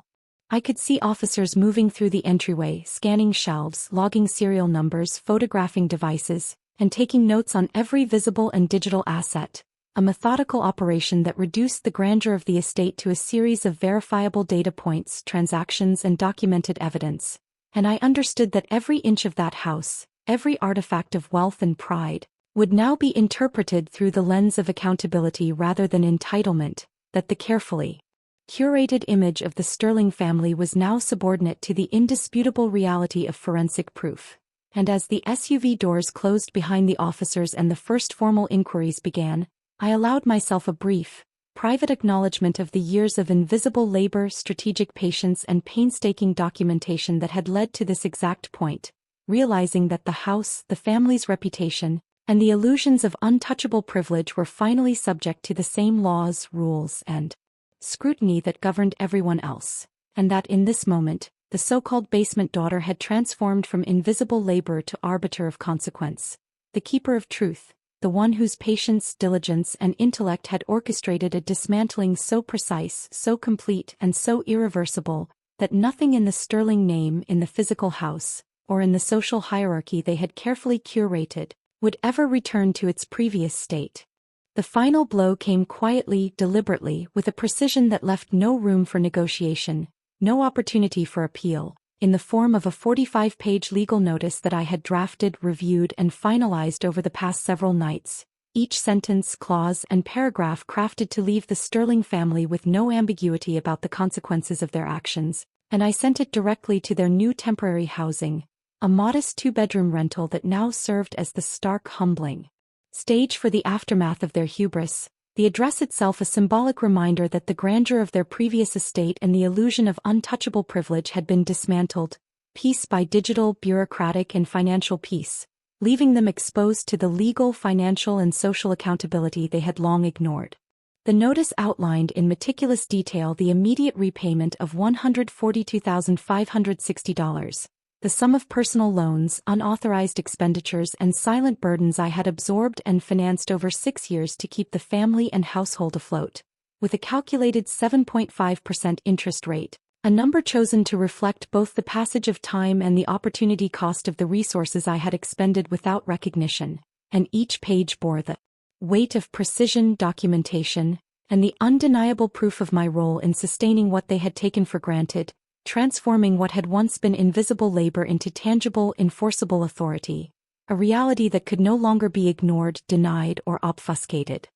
I could see officers moving through the entryway, scanning shelves, logging serial numbers, photographing devices, and taking notes on every visible and digital asset, a methodical operation that reduced the grandeur of the estate to a series of verifiable data points, transactions, and documented evidence. And I understood that every inch of that house, every artifact of wealth and pride, would now be interpreted through the lens of accountability rather than entitlement, that the carefully curated image of the Sterling family was now subordinate to the indisputable reality of forensic proof. And as the SUV doors closed behind the officers and the first formal inquiries began, I allowed myself a brief, private acknowledgement of the years of invisible labor, strategic patience, and painstaking documentation that had led to this exact point, realizing that the house, the family's reputation, and the illusions of untouchable privilege were finally subject to the same laws, rules, and scrutiny that governed everyone else, and that in this moment, the so-called basement daughter had transformed from invisible labor to arbiter of consequence, the keeper of truth, the one whose patience, diligence, and intellect had orchestrated a dismantling so precise, so complete, and so irreversible, that nothing in the Sterling name, in the physical house, or in the social hierarchy they had carefully curated, would ever return to its previous state. The final blow came quietly, deliberately, with a precision that left no room for negotiation, no opportunity for appeal, in the form of a 45-page legal notice that I had drafted, reviewed, and finalized over the past several nights, each sentence, clause, and paragraph crafted to leave the Sterling family with no ambiguity about the consequences of their actions, and I sent it directly to their new temporary housing, a modest 2-bedroom rental that now served as the stark, humbling stage for the aftermath of their hubris, the address itself a symbolic reminder that the grandeur of their previous estate and the illusion of untouchable privilege had been dismantled, piece by digital, bureaucratic, and financial piece, leaving them exposed to the legal, financial, and social accountability they had long ignored. The notice outlined in meticulous detail the immediate repayment of $142,560, the sum of personal loans, unauthorized expenditures, and silent burdens I had absorbed and financed over 6 years to keep the family and household afloat, with a calculated 7.5% interest rate, a number chosen to reflect both the passage of time and the opportunity cost of the resources I had expended without recognition, and each page bore the weight of precision, documentation, and the undeniable proof of my role in sustaining what they had taken for granted, transforming what had once been invisible labor into tangible, enforceable authority, a reality that could no longer be ignored, denied, or obfuscated.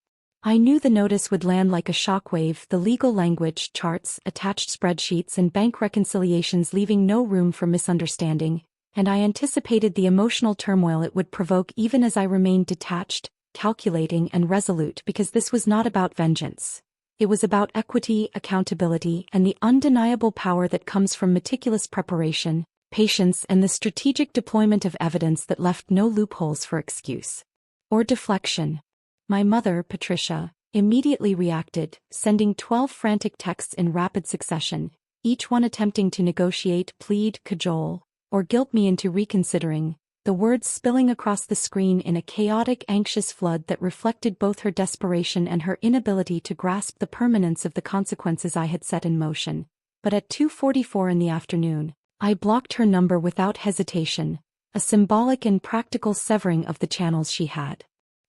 I knew the notice would land like a shockwave, the legal language, charts, attached spreadsheets, and bank reconciliations leaving no room for misunderstanding, and I anticipated the emotional turmoil it would provoke even as I remained detached, calculating, and resolute, because this was not about vengeance. It was about equity, accountability, and the undeniable power that comes from meticulous preparation, patience, and the strategic deployment of evidence that left no loopholes for excuse or deflection. My mother, Patricia, immediately reacted, sending 12 frantic texts in rapid succession, each one attempting to negotiate, plead, cajole, or guilt me into reconsidering, the words spilling across the screen in a chaotic, anxious flood that reflected both her desperation and her inability to grasp the permanence of the consequences I had set in motion. But at 2:44 in the afternoon, I blocked her number without hesitation, a symbolic and practical severing of the channels she had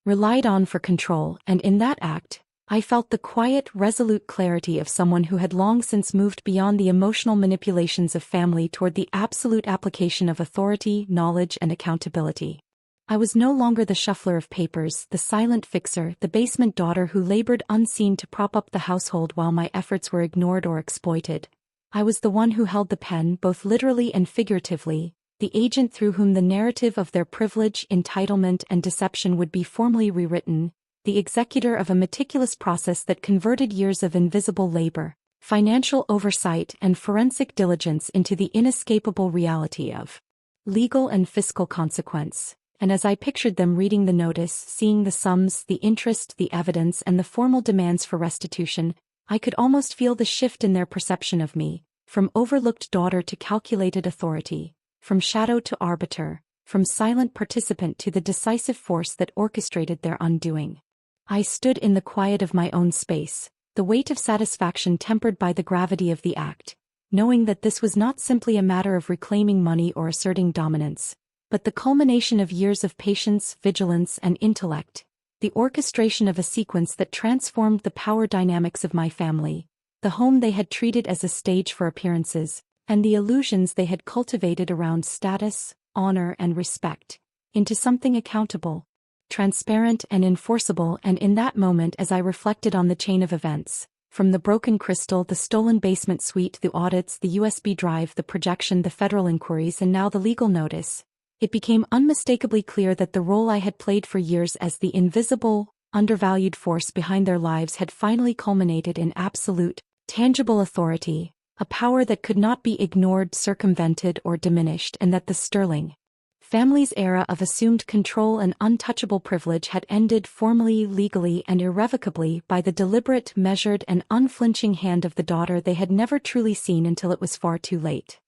relied on for control, and in that act, I felt the quiet, resolute clarity of someone who had long since moved beyond the emotional manipulations of family toward the absolute application of authority, knowledge, and accountability. I was no longer the shuffler of papers, the silent fixer, the basement daughter who labored unseen to prop up the household while my efforts were ignored or exploited. I was the one who held the pen, both literally and figuratively, the agent through whom the narrative of their privilege, entitlement, and deception would be formally rewritten, the executor of a meticulous process that converted years of invisible labor, financial oversight, and forensic diligence into the inescapable reality of legal and fiscal consequence. And as I pictured them reading the notice, seeing the sums, the interest, the evidence, and the formal demands for restitution, I could almost feel the shift in their perception of me, from overlooked daughter to calculated authority, from shadow to arbiter, from silent participant to the decisive force that orchestrated their undoing. I stood in the quiet of my own space, the weight of satisfaction tempered by the gravity of the act, knowing that this was not simply a matter of reclaiming money or asserting dominance, but the culmination of years of patience, vigilance, and intellect, the orchestration of a sequence that transformed the power dynamics of my family, the home they had treated as a stage for appearances, and the illusions they had cultivated around status, honor, and respect, into something accountable, transparent, and enforceable. And in that moment, as I reflected on the chain of events, from the broken crystal, the stolen basement suite, the audits, the USB drive, the projection, the federal inquiries, and now the legal notice, it became unmistakably clear that the role I had played for years as the invisible, undervalued force behind their lives had finally culminated in absolute, tangible authority, a power that could not be ignored, circumvented, or diminished, and that the Sterling family's era of assumed control and untouchable privilege had ended formally, legally, and irrevocably by the deliberate, measured, and unflinching hand of the daughter they had never truly seen until it was far too late.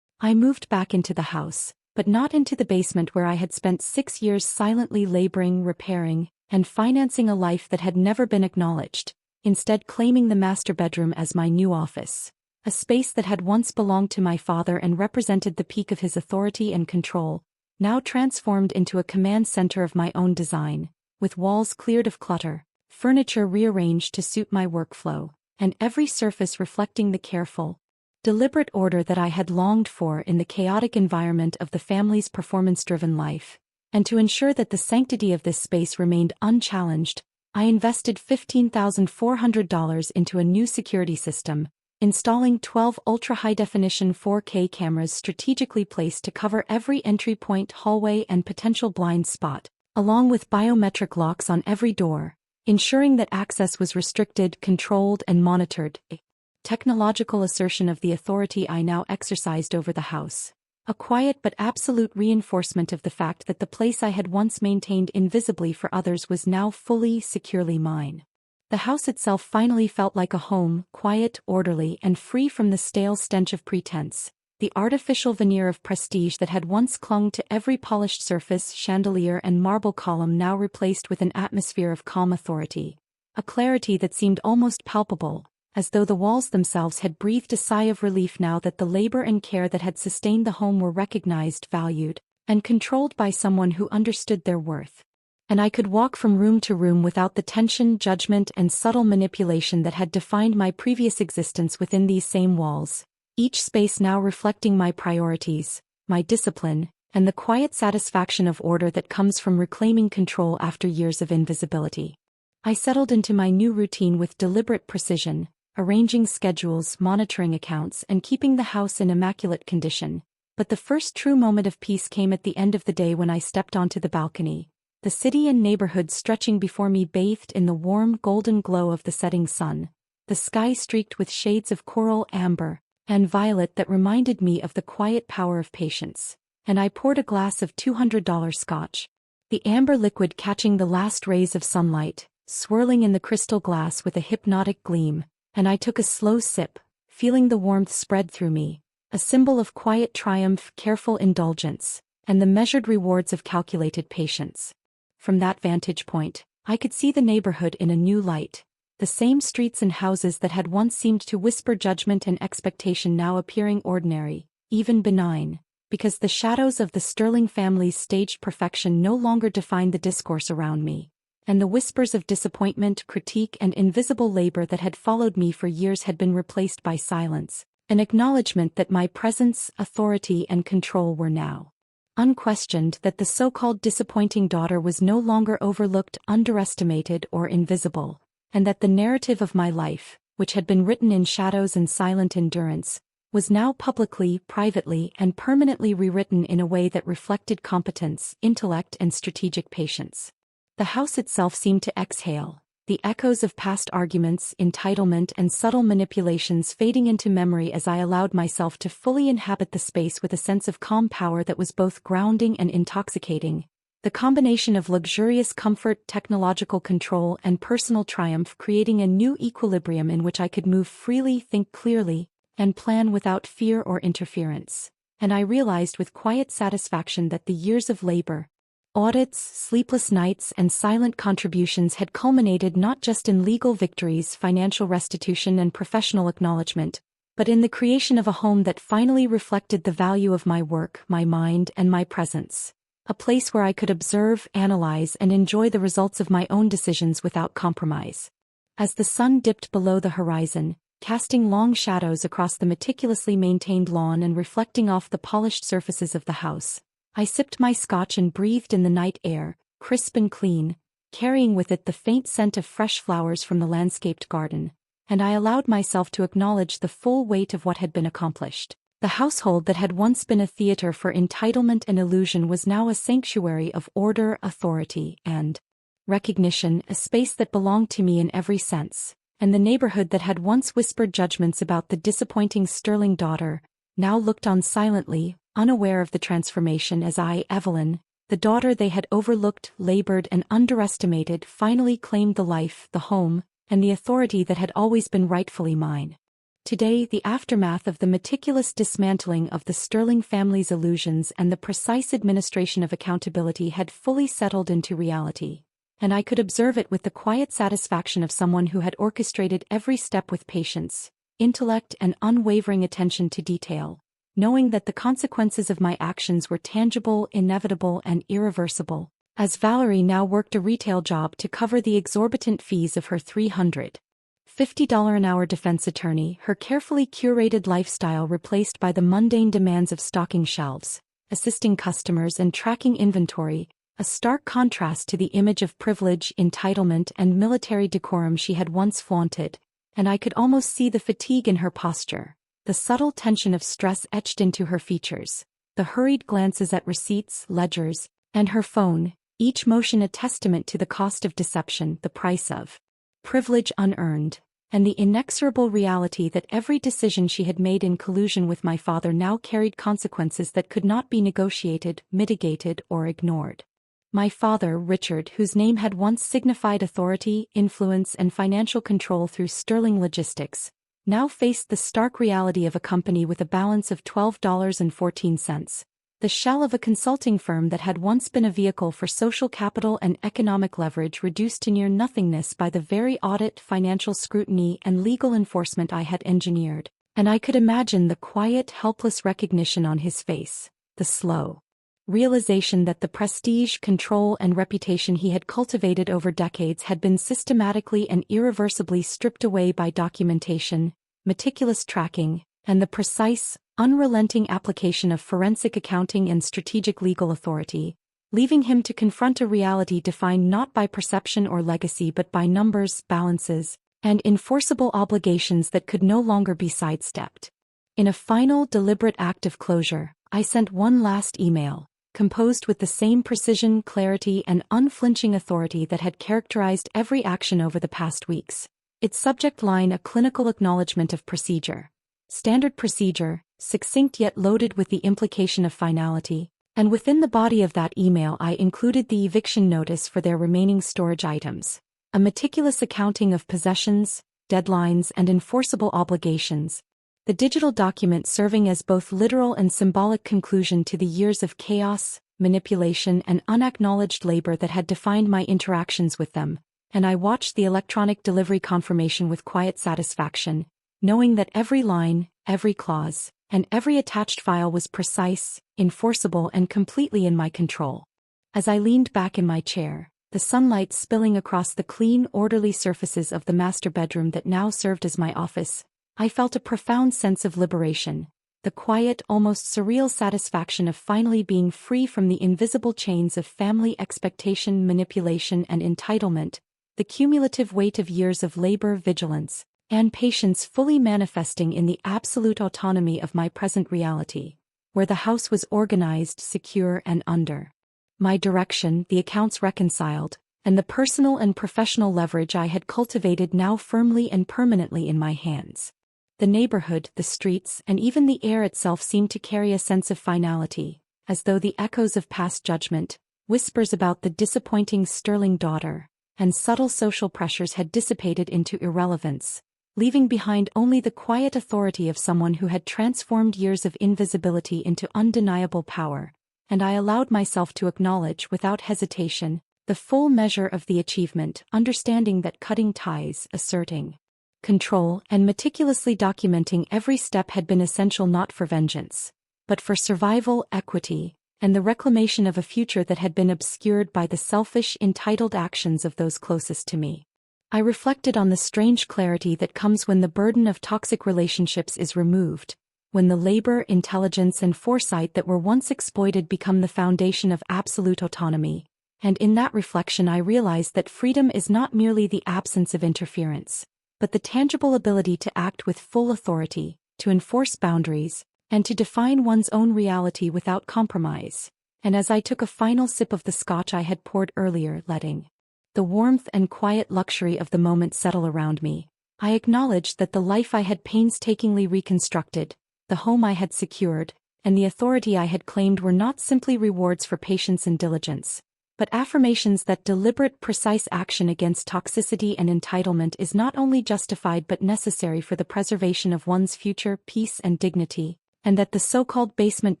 I moved back into the house, but not into the basement where I had spent 6 years silently laboring, repairing, and financing a life that had never been acknowledged, instead claiming the master bedroom as my new office, a space that had once belonged to my father and represented the peak of his authority and control, now transformed into a command center of my own design, with walls cleared of clutter, furniture rearranged to suit my workflow, and every surface reflecting the careful, deliberate order that I had longed for in the chaotic environment of the family's performance-driven life. And to ensure that the sanctity of this space remained unchallenged, I invested $15,400 into a new security system, installing 12 ultra-high-definition 4K cameras strategically placed to cover every entry point, hallway, and potential blind spot, along with biometric locks on every door, ensuring that access was restricted, controlled, and monitored, a technological assertion of the authority I now exercised over the house, a quiet but absolute reinforcement of the fact that the place I had once maintained invisibly for others was now fully, securely mine. The house itself finally felt like a home, quiet, orderly, and free from the stale stench of pretense, the artificial veneer of prestige that had once clung to every polished surface, chandelier, and marble column now replaced with an atmosphere of calm authority, a clarity that seemed almost palpable, as though the walls themselves had breathed a sigh of relief now that the labor and care that had sustained the home were recognized, valued, and controlled by someone who understood their worth. And I could walk from room to room without the tension, judgment, and subtle manipulation that had defined my previous existence within these same walls, each space now reflecting my priorities, my discipline, and the quiet satisfaction of order that comes from reclaiming control after years of invisibility. I settled into my new routine with deliberate precision, arranging schedules, monitoring accounts, and keeping the house in immaculate condition. But the first true moment of peace came at the end of the day when I stepped onto the balcony. The city and neighborhood stretching before me bathed in the warm, golden glow of the setting sun, the sky streaked with shades of coral, amber, and violet that reminded me of the quiet power of patience. And I poured a glass of $200 scotch, the amber liquid catching the last rays of sunlight, swirling in the crystal glass with a hypnotic gleam, and I took a slow sip, feeling the warmth spread through me, a symbol of quiet triumph, careful indulgence, and the measured rewards of calculated patience. From that vantage point, I could see the neighborhood in a new light. The same streets and houses that had once seemed to whisper judgment and expectation now appearing ordinary, even benign, because the shadows of the Sterling family's staged perfection no longer defined the discourse around me, and the whispers of disappointment, critique, and invisible labor that had followed me for years had been replaced by silence, an acknowledgement that my presence, authority, and control were now unquestioned, that the so-called disappointing daughter was no longer overlooked, underestimated, or invisible, and that the narrative of my life, which had been written in shadows and silent endurance, was now publicly, privately, and permanently rewritten in a way that reflected competence, intellect, and strategic patience. The house itself seemed to exhale, the echoes of past arguments, entitlement, and subtle manipulations fading into memory as I allowed myself to fully inhabit the space with a sense of calm power that was both grounding and intoxicating. The combination of luxurious comfort, technological control, and personal triumph creating a new equilibrium in which I could move freely, think clearly, and plan without fear or interference. And I realized with quiet satisfaction that the years of labor, audits, sleepless nights, and silent contributions had culminated not just in legal victories, financial restitution, and professional acknowledgement, but in the creation of a home that finally reflected the value of my work, my mind, and my presence. A place where I could observe, analyze, and enjoy the results of my own decisions without compromise. As the sun dipped below the horizon, casting long shadows across the meticulously maintained lawn and reflecting off the polished surfaces of the house, I sipped my scotch and breathed in the night air, crisp and clean, carrying with it the faint scent of fresh flowers from the landscaped garden, and I allowed myself to acknowledge the full weight of what had been accomplished. The household that had once been a theater for entitlement and illusion was now a sanctuary of order, authority, and recognition, a space that belonged to me in every sense, and the neighborhood that had once whispered judgments about the disappointing Sterling daughter, now looked on silently, unaware of the transformation as I, Evelyn, the daughter they had overlooked, labored, and underestimated, finally claimed the life, the home, and the authority that had always been rightfully mine. Today, the aftermath of the meticulous dismantling of the Sterling family's illusions and the precise administration of accountability had fully settled into reality, and I could observe it with the quiet satisfaction of someone who had orchestrated every step with patience, intellect, and unwavering attention to detail, knowing that the consequences of my actions were tangible, inevitable, and irreversible, as Valerie now worked a retail job to cover the exorbitant fees of her $350 an hour defense attorney, her carefully curated lifestyle replaced by the mundane demands of stocking shelves, assisting customers, and tracking inventory, a stark contrast to the image of privilege, entitlement, and military decorum she had once flaunted, and I could almost see the fatigue in her posture, the subtle tension of stress etched into her features, the hurried glances at receipts, ledgers, and her phone, each motion a testament to the cost of deception, the price of privilege unearned, and the inexorable reality that every decision she had made in collusion with my father now carried consequences that could not be negotiated, mitigated, or ignored. My father, Richard, whose name had once signified authority, influence, and financial control through Sterling Logistics, now faced the stark reality of a company with a balance of $12.14, the shell of a consulting firm that had once been a vehicle for social capital and economic leverage reduced to near nothingness by the very audit, financial scrutiny, and legal enforcement I had engineered, and I could imagine the quiet, helpless recognition on his face, the slow realization that the prestige, control, and reputation he had cultivated over decades had been systematically and irreversibly stripped away by documentation, meticulous tracking, and the precise, unrelenting application of forensic accounting and strategic legal authority, leaving him to confront a reality defined not by perception or legacy but by numbers, balances, and enforceable obligations that could no longer be sidestepped. In a final, deliberate act of closure, I sent one last email, composed with the same precision, clarity, and unflinching authority that had characterized every action over the past weeks. Its subject line a clinical acknowledgement of procedure. Standard procedure, succinct yet loaded with the implication of finality, and within the body of that email I included the eviction notice for their remaining storage items, a meticulous accounting of possessions, deadlines, and enforceable obligations, the digital document serving as both literal and symbolic conclusion to the years of chaos, manipulation, and unacknowledged labor that had defined my interactions with them, and I watched the electronic delivery confirmation with quiet satisfaction, knowing that every line, every clause, and every attached file was precise, enforceable, and completely in my control. As I leaned back in my chair, the sunlight spilling across the clean, orderly surfaces of the master bedroom that now served as my office, I felt a profound sense of liberation, the quiet, almost surreal satisfaction of finally being free from the invisible chains of family expectation, manipulation, and entitlement, the cumulative weight of years of labor, vigilance, and patience fully manifesting in the absolute autonomy of my present reality, where the house was organized, secure, and under my direction, the accounts reconciled, and the personal and professional leverage I had cultivated now firmly and permanently in my hands. The neighborhood, the streets, and even the air itself seemed to carry a sense of finality, as though the echoes of past judgment, whispers about the disappointing Sterling daughter, and subtle social pressures had dissipated into irrelevance, leaving behind only the quiet authority of someone who had transformed years of invisibility into undeniable power, and I allowed myself to acknowledge without hesitation the full measure of the achievement, understanding that cutting ties, asserting control, and meticulously documenting every step had been essential not for vengeance, but for survival, equity, and the reclamation of a future that had been obscured by the selfish, entitled actions of those closest to me. I reflected on the strange clarity that comes when the burden of toxic relationships is removed, when the labor, intelligence, and foresight that were once exploited become the foundation of absolute autonomy. And in that reflection I realized that freedom is not merely the absence of interference, but the tangible ability to act with full authority, to enforce boundaries, and to define one's own reality without compromise. And as I took a final sip of the scotch I had poured earlier, letting the warmth and quiet luxury of the moment settle around me, I acknowledged that the life I had painstakingly reconstructed, the home I had secured, and the authority I had claimed were not simply rewards for patience and diligence, but affirmations that deliberate, precise action against toxicity and entitlement is not only justified but necessary for the preservation of one's future, peace, and dignity, and that the so-called basement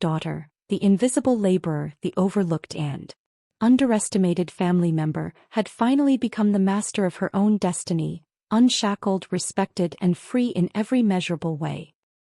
daughter, the invisible laborer, the overlooked and underestimated family member, had finally become the master of her own destiny, unshackled, respected, and free in every measurable way.